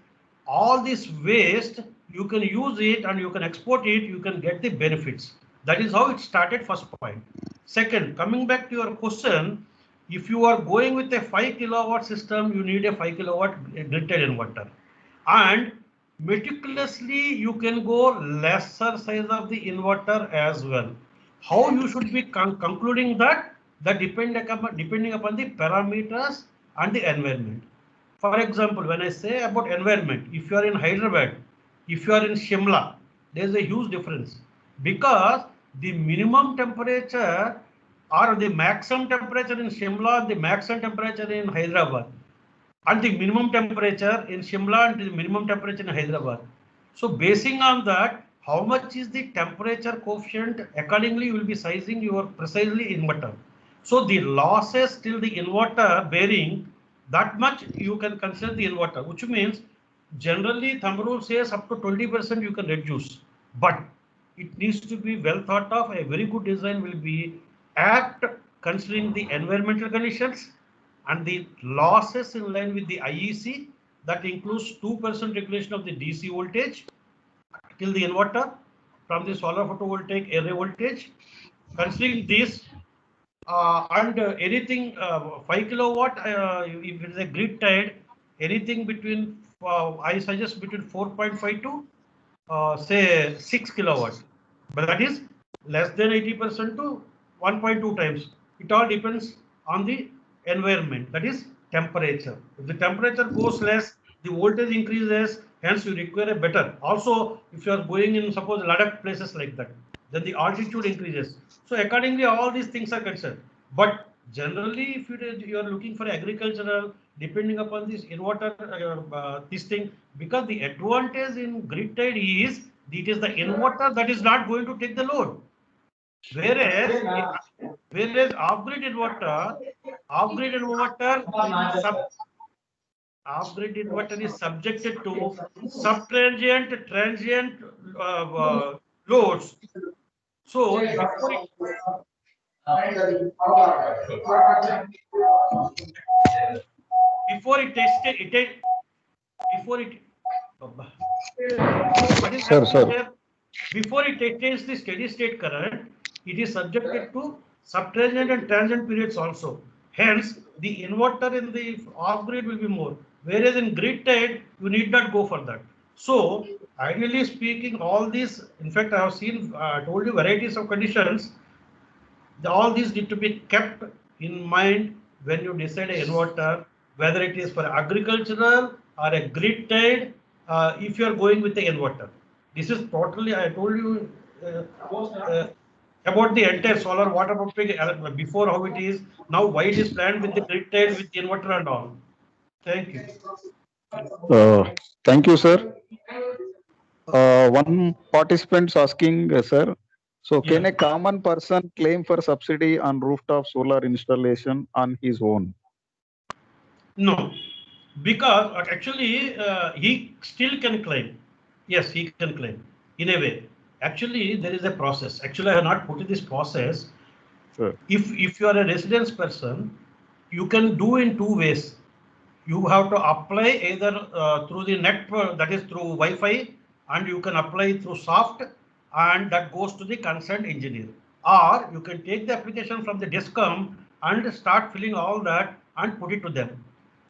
all this waste, you can use it and you can export it, you can get the benefits. That is how it started, first point. Second, coming back to your question, if you are going with a 5 kilowatt system, you need a 5 kilowatt grid-tied inverter. And meticulously, you can go lesser size of the inverter as well. How you should be concluding that depending upon the parameters and the environment. For example, when I say about environment, if you are in Hyderabad, if you are in Shimla, there is a huge difference, because the minimum temperature or the maximum temperature in Shimla, the maximum temperature in Hyderabad, and the minimum temperature in Shimla and the minimum temperature in Hyderabad. So basing on that, how much is the temperature coefficient, accordingly you will be sizing your precisely inverter. So the losses till the inverter bearing, that much you can consider the inverter, which means generally thumb rule says up to 20% you can reduce, but it needs to be well thought of. A very good design will be apt considering the environmental conditions and the losses in line with the IEC. That includes 2% regulation of the DC voltage till the inverter from the solar photovoltaic array voltage. Considering this and anything 5 kilowatt, if it is a grid tied, anything between I suggest between 4.5 to say 6 kilowatt, but that is less than 80% to 1.2 times. It all depends on the environment, that is temperature. If the temperature goes less, the voltage increases, hence you require a better. Also, if you are going in suppose Ladakh places like that, then the altitude increases. So accordingly, all these things are concerned. But generally, if you are looking for agricultural, depending upon this inverter, this thing, because the advantage in grid tied is it is the inverter that is not going to take the load. Whereas off-grid inverter is subjected to subtransient, transient loads. So before it what is happening here? Before it attains the steady state current, it is subjected to subtransient and transient periods also. Hence, the inverter in the off-grid will be more. Whereas in grid tied, you need not go for that. So, ideally speaking, all these, in fact, I have seen, told you varieties of conditions. All these need to be kept in mind when you decide an inverter, whether it is for agricultural or a grid tied, if you are going with the inverter. This is totally, I told you about the entire solar water pumping before how it is, now why it is planned with the grid tied with the inverter and all. Thank you. Thank you, sir. One participant's asking, sir, so can Yeah. a common person claim for subsidy on rooftop solar installation on his own? No, because actually he still can claim. Yes, he can claim in a way. Actually, there is a process. Actually, I have not put in this process. Sure. If you are a residence person, you can do in two ways. You have to apply either through the network, that is through Wi-Fi, and you can apply through soft, and that goes to the concerned engineer. Or you can take the application from the DISCOM and start filling all that and put it to them.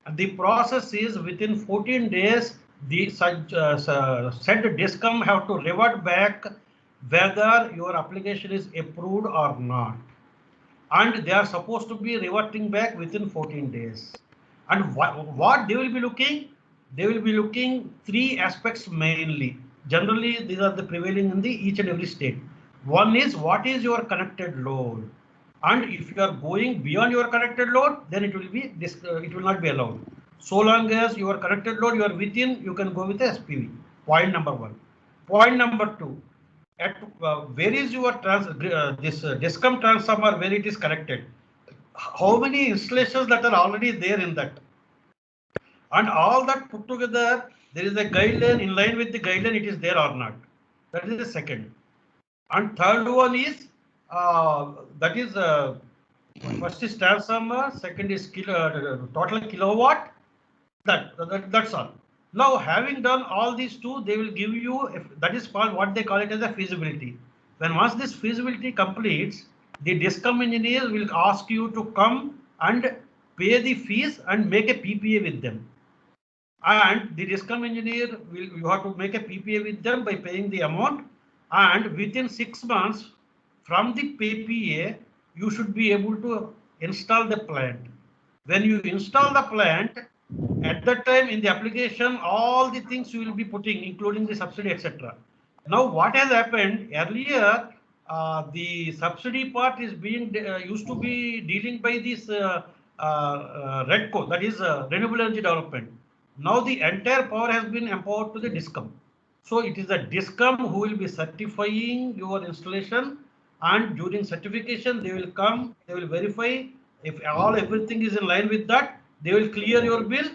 And the process is within 14 days, the said DISCOM have to revert back whether your application is approved or not. And they are supposed to be reverting back within 14 days. And what they will be looking? They will be looking three aspects mainly. Generally, these are the prevailing in the each and every state. One is what is your connected load, and if you are going beyond your connected load, then it will not be allowed. So long as your connected load you are within, you can go with the SPV. Point number one. Point number two. At where is your DISCOM transformer, where it is connected? How many installations that are already there in that? And all that put together, there is a guideline, in line with the guideline it is there or not. That is the second. And third one is that is first is transformer, second is total kilowatt. That's all. Now, having done all these two, they will give you that is called what they call it as a feasibility. When once this feasibility completes, the DISCOM engineers will ask you to come and pay the fees and make a PPA with them. And the DISCOM engineer you have to make a PPA with them by paying the amount, and within 6 months from the PPA, you should be able to install the plant. When you install the plant, at that time in the application, all the things you will be putting, including the subsidy, etc. Now, what has happened earlier? The subsidy part is being used to be dealing by this REDCO, that is Renewable Energy Development. Now the entire power has been empowered to the DISCOM. So it is the DISCOM who will be certifying your installation, and during certification they will come, they will verify if everything is in line with that, they will clear your bill,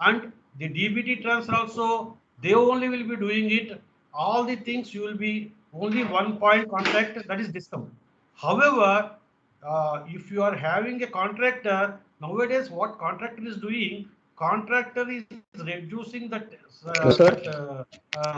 and the DBT transfer also, they only will be doing it. All the things you will be only one point contact, that is DISCOM. However, if you are having a contractor, nowadays what contractor is doing, contractor is reducing that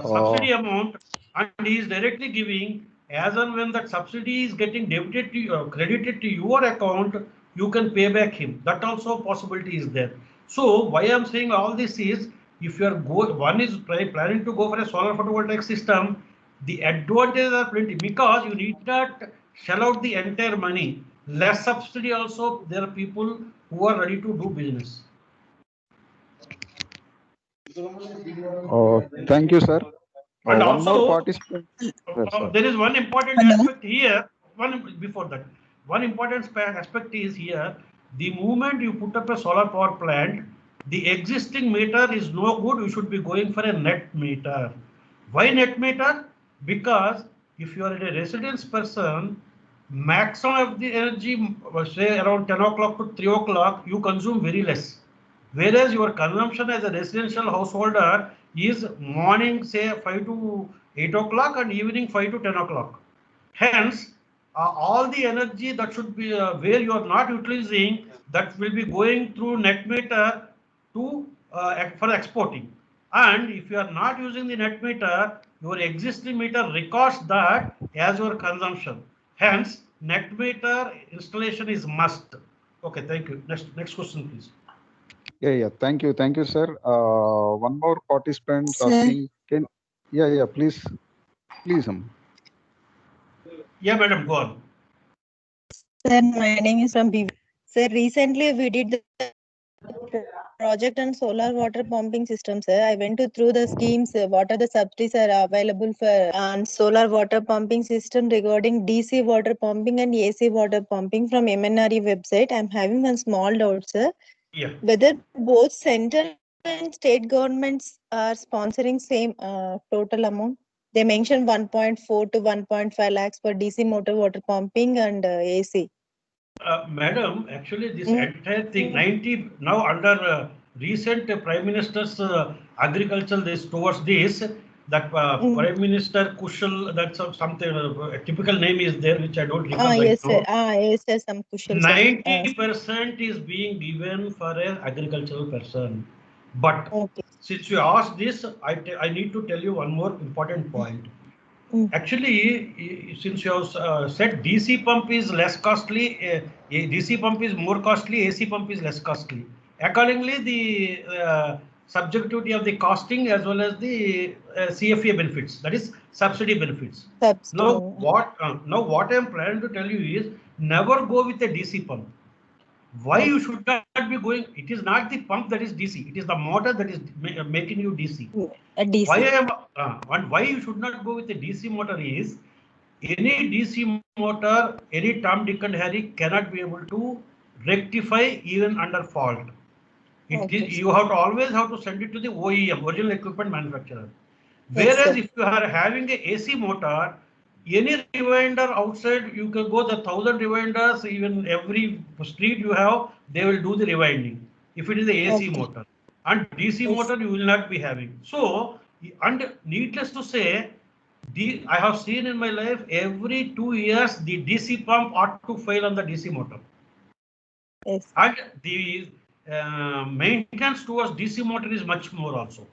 subsidy amount, and he is directly giving, as and when that subsidy is getting debited to you, credited to your account, you can pay back him. That also possibility is there. So why I am saying all this is, if you are one is planning to go for a solar photovoltaic system, the advantages are plenty because you need not shell out the entire money. Less subsidy also, there are people who are ready to do business. Thank you, sir. And One more also, participant. Yes, sir. there is one important aspect here. Before that, one important aspect is here. The moment you put up a solar power plant, the existing meter is no good. You should be going for a net meter. Why net meter? Because if you are a residence person, maximum of the energy, say around 10 o'clock to 3 o'clock, you consume very less. Whereas your consumption as a residential householder is morning say 5 to 8 o'clock and evening 5 to 10 o'clock. Hence, all the energy that should be where you are not utilizing, that will be going through net meter to for exporting. And if you are not using the net meter, your existing meter records that as your consumption. Hence, net meter installation is must. Okay, thank you. Next question, please. Yeah. Thank you, sir. One more participant Sir. asking. Yeah. Please. Yeah, madam, go on. Sir, my name is Rambi. Sir, recently we did the project on solar water pumping system, sir. I went through the schemes, what are the subsidies are available for on solar water pumping system regarding DC water pumping and AC water pumping from MNRE website. I'm having one small doubt, sir. Yeah. Whether both central and state governments are sponsoring same total amount. They mentioned 1.4 to 1.5 lakhs for DC motor water pumping and AC. Madam, actually this entire thing, 90 now under recent Prime Minister's agriculture this towards this, that Prime Minister Kushal, that's something, a typical name is there which I don't recall right Yes, now. sir. Yes, sir. Some Kushal, sir. 90% is being given for an agricultural person. But Okay. since you asked this, I need to tell you one more important point. Actually, since you have said DC pump is less costly, DC pump is more costly, AC pump is less costly. Accordingly, the subjectivity of the costing as well as the CFA benefits, that is subsidy benefits. Now what I am planning to tell you is never go with a DC pump. Why you should not be going? It is not the pump that is DC. It is the motor that is making you DC. DC. Why I am and why you should not go with a DC motor is any DC motor, any Tom, Dick and Harry cannot be able to rectify even under fault. You have to always have to send it to the OEM, original equipment manufacturer. Whereas if you are having a AC motor, any rewinder outside, you can go the 1,000 rewinders, even every street you have, they will do the rewinding. If it is the AC motor. And DC motor you will not be having. So, and needless to say, I have seen in my life every 2 years the DC pump ought to fail on the DC motor. Yes. And the maintenance towards DC motor is much more also.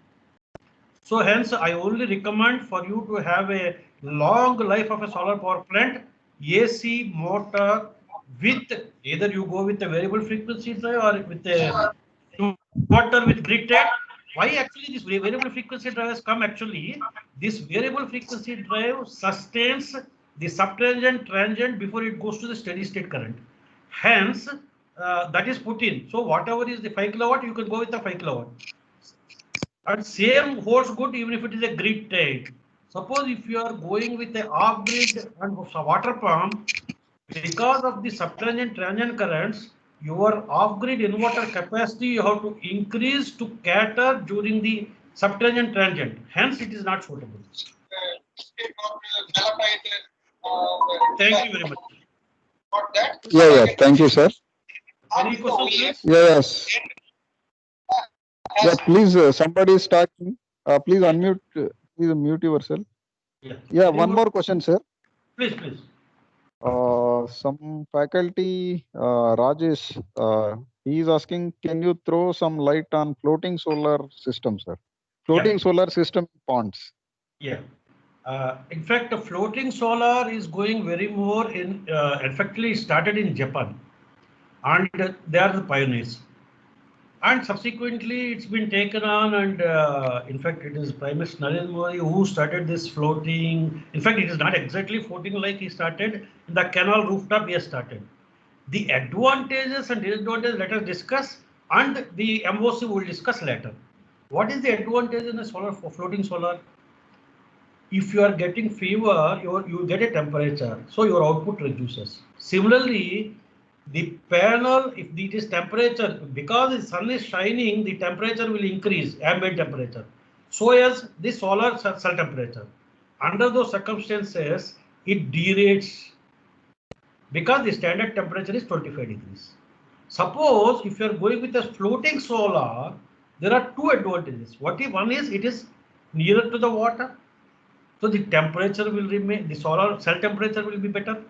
So hence I only recommend for you to have a long life of a solar power plant, AC motor with either you go with a variable frequency drive or with a motor with grid tied. Why actually this variable frequency drive has come actually? This variable frequency drive sustains the subtransient transient before it goes to the steady state current. Hence, that is put in. So whatever is the 5 kilowatt, you can go with the 5 kilowatt. And same holds good even if it is a grid tied. Suppose if you are going with a off grid and water pump, because of the subtransient transient currents, your off grid inverter capacity you have to increase to cater during the subtransient transient. Hence, it is not suitable. Thank you very much. Yeah. Thank you, sir. Any questions, please? Yes. Yeah, please. Somebody is talking. Please unmute. Please mute yourself. Yeah. One more question, sir. Please. Some faculty, Rajesh, he is asking, can you throw some light on floating solar system, sir? Floating solar system ponds. Yeah. In fact, floating solar is going very more in fact, started in Japan, and they are the pioneers. And subsequently, it's been taken on, and in fact, it is Prime Minister Narendra Modi who started this floating. In fact, it is not exactly floating like he started. In the canal rooftop, he has started. The advantages and disadvantages let us discuss, and the MOC will discuss later. What is the advantage in a solar floating solar? If you are getting fever, you get a temperature, so your output reduces. Similarly, the panel, if it is temperature, because the sun is shining, the temperature will increase, ambient temperature. So as the solar cell temperature. Under those circumstances, it derates because the standard temperature is 25 degrees. Suppose if you are going with a floating solar, there are two advantages. One is it is nearer to the water, so the temperature will remain, the solar cell temperature will be better.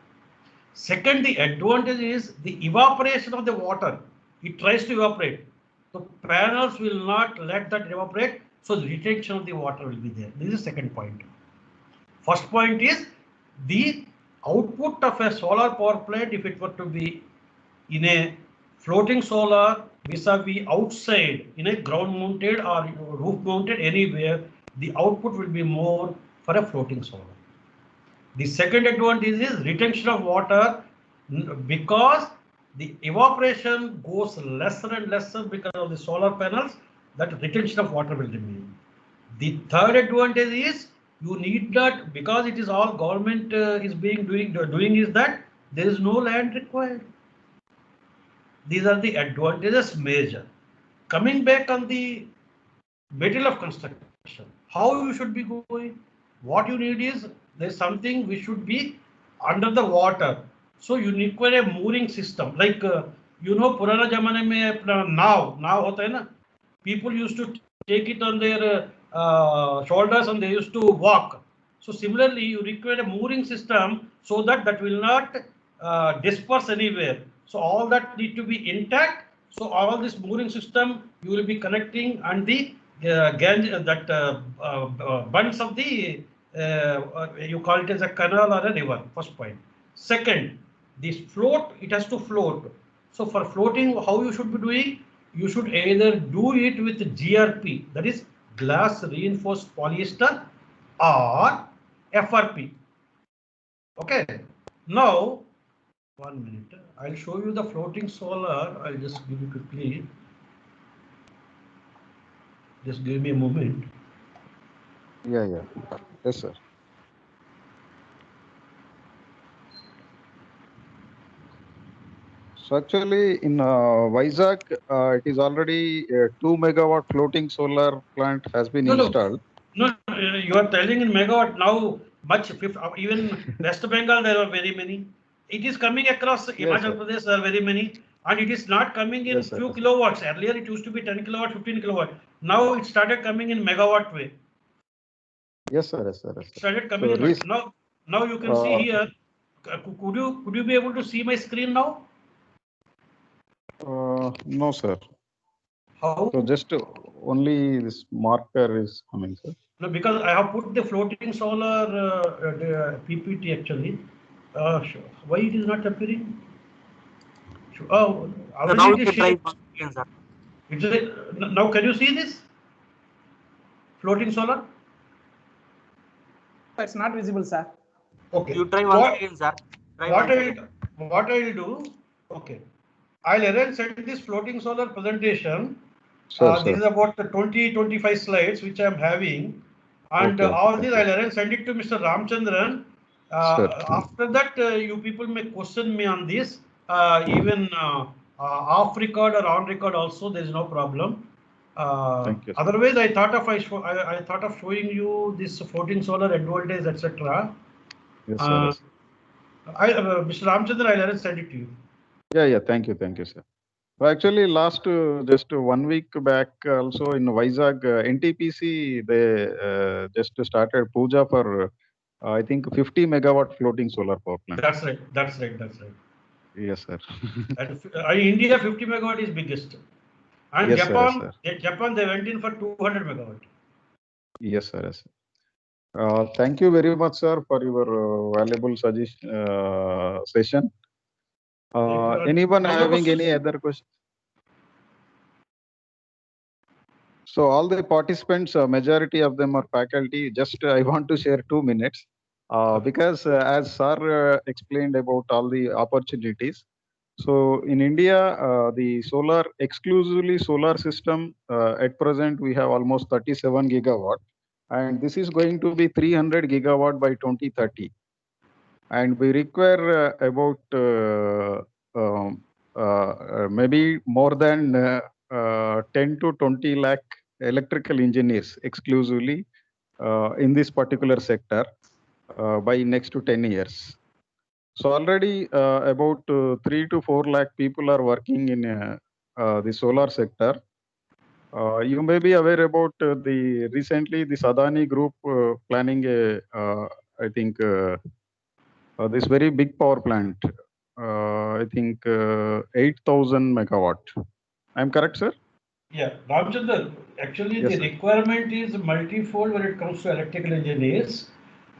Second, the advantage is the evaporation of the water. It tries to evaporate. The panels will not let that evaporate, so the retention of the water will be there. This is the second point. First point is the output of a solar power plant, if it were to be in a floating solar vis-a-vis outside in a ground mounted or roof mounted anywhere, the output will be more for a floating solar. The second advantage is retention of water, because the evaporation goes lesser and lesser because of the solar panels, that retention of water will remain. The third advantage is you need not, because it is all government is doing is that there is no land required. These are the advantages major. Coming back on the material of construction, how you should be going, what you need is there's something which should be under the water. So you require a mooring system, like पुराना जमाने में अपना नाव होता है ना, people used to take it on their shoulders and they used to walk. So similarly, you require a mooring system so that will not disperse anywhere. So all that need to be intact. So all this mooring system you will be connecting, and the bunds of the you call it as a canal or a river. First point. Second, this float, it has to float. So for floating, how you should be doing? You should either do it with GRP, that is glass reinforced polyester, or FRP. Okay. Now, 1 minute. I'll show you the floating solar. I'll just give you quickly. Just give me a moment. Yeah. Yes, sir. So actually in Vizag, it is already a 2 megawatt floating solar plant has been installed. No, you are telling in megawatt now, much, even West Bengal, there are very many. It is coming across Himachal Pradesh, there are very many, and it is not coming in few kilowatts. Earlier it used to be 10 kilowatt, 15 kilowatt. Now it started coming in megawatt way. Yes, sir. Started coming in. Now you can see here. Could you be able to see my screen now? No, sir. How? So just only this marker is coming, sir. No, because I have put the floating solar the PPT actually. Why it is not appearing? Oh, now it is sharing. Now can you see this floating solar? It's not visible, sir. Okay. You try once again, sir. What I will do? Okay. I'll arrange send this floating solar presentation. This is about 20-25 slides which I am having, and all this I'll arrange send it to Mr. Ramchandran. After that, you people may question me on this. Even off record or on record also, there is no problem. Thank you, otherwise, I thought of showing you this floating solar advantage, etc. Yes, sir. Mr. Ramchandran, I'll arrange send it to you. Yeah. Thank you, sir. So actually, last just 1 week back, also in Vizag, NTPC they just started puja for I think 50 megawatt floating solar power plant. That's right. Yes, sir. And in India, 50 megawatt is biggest. And yes, Japan, sir. Japan, they went in for 200 megawatt. Yes, sir. Thank you very much, sir, for your valuable session. Anyone having any other questions? So all the participants, majority of them are faculty. Just I want to share 2 minutes because as sir explained about all the opportunities. So in India, the exclusively solar system at present we have almost 37 gigawatt, and this is going to be 300 gigawatt by 2030, and we require about maybe more than 10 to 20 lakh electrical engineers exclusively in this particular sector by next to 10 years. So already about 3 to 4 lakh people are working in the solar sector. You may be aware about the recently this Adani group planning I think this very big power plant. I think 8,000 megawatt. I'm correct, sir? Yeah, Ramchandra, actually Yes, the sir. requirement is multifold when it comes to electrical engineers, Yes,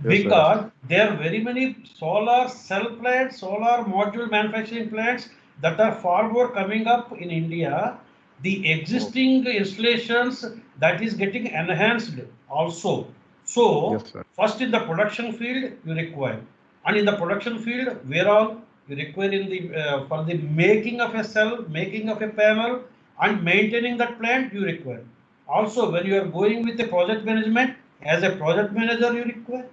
sir. because there are very many solar cell plants, solar module manufacturing plants that are far more coming up in India. The existing installations that is getting enhanced also. So Yes, sir. first in the production field you require, and in the production field where all you require in the for the making of a cell, making of a panel, and maintaining that plant you require. Also, when you are going with the project management, as a project manager you require,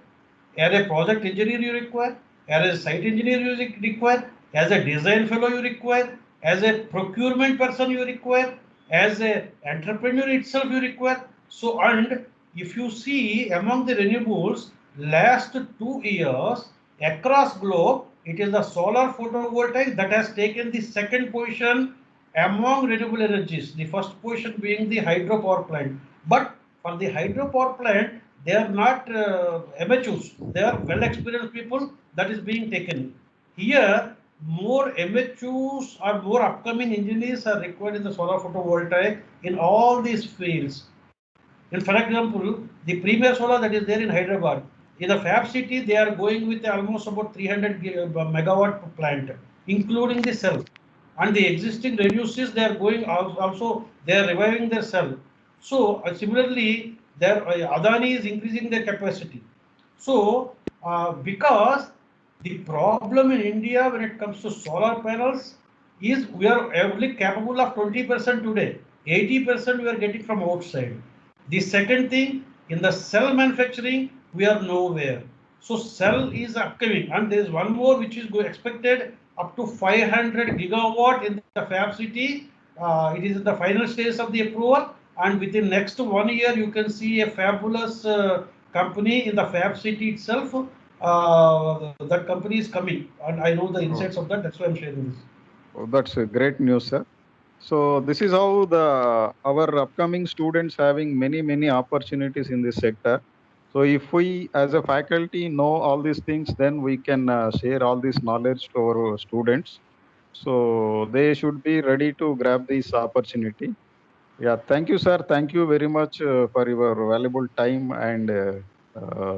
as a project engineer you require, as a site engineer you require, as a design fellow you require, as a procurement person you require, as a entrepreneur itself you require. So, and if you see among the renewables, last 2 years across globe, it is the solar photovoltaic that has taken the second position among renewable energies, the first position being the hydropower plant. But for the hydropower plant, they are not amateurs, they are well experienced people that is being taken. Here, more amateurs or more upcoming engineers are required in the solar photovoltaic in all these fields. And for example, the Premier Solar that is there in Hyderabad, in the Fab City, they are going with almost about 300 megawatt plant, including the cell. And the existing reduces, they are going also, they are reviving their cell. So similarly, their Adani is increasing their capacity. So because the problem in India when it comes to solar panels is we are only capable of 20% today. 80% we are getting from outside. The second thing, in the cell manufacturing, we are nowhere. So cell is upcoming, and there is one more which is expected up to 500 gigawatt in the Fab City. It is in the final stage of the approval, and within next 1 year you can see a fabulous company in the Fab City itself. That company is coming, and I know the insights of that. That's why I'm sharing this. Oh, that's a great news, sir. So this is how our upcoming students having many opportunities in this sector. So if we as a faculty know all these things, then we can share all this knowledge to our students. So they should be ready to grab this opportunity. Yeah, thank you, sir. Thank you very much for your valuable time and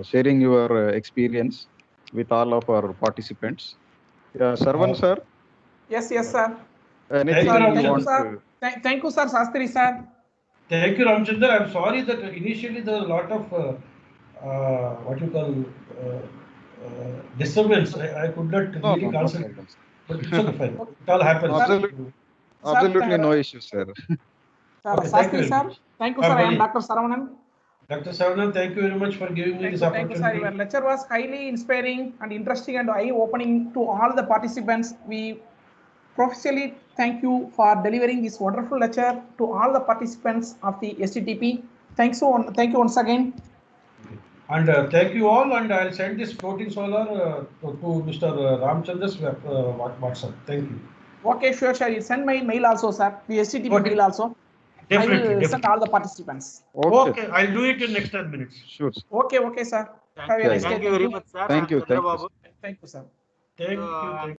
sharing your experience with all of our participants. Yeah, Sarvan, sir, Yes, sir. anything Sir, you Thank you, want sir. to? Thank you, sir, Sastri, sir. Thank you, Ramchandra. I'm sorry that initially there was a lot of what you call disturbance. I could not No, really no, no concentrate, problem. but it's okay, fine. It all happens. Absolutely, Sir, absolutely no issue, sir. Okay, thank you Sastri, very sir. much. Thank you, sir. I am Bali. Dr. Saravanan. Dr. Savanan, thank you very much for giving me this Thank you, sir. Your opportunity. lecture was highly inspiring and interesting and eye-opening to all the participants. We professionally thank you for delivering this wonderful lecture to all the participants of the STTP. Thank you once again. And thank you all, and I'll send this floating solar to Mr. Ramchandra's WhatsApp. Thank you. Okay, sure. You send my mail also, sir. The STTP Okay. mail also. Definitely, I will send all the participants. Okay, I'll do it in next 10 minutes. Sure, sir. Okay, sir. Have a nice day. Thank you very much, sir. Thank you. Chandrababu. Thank you, sir. Thank you.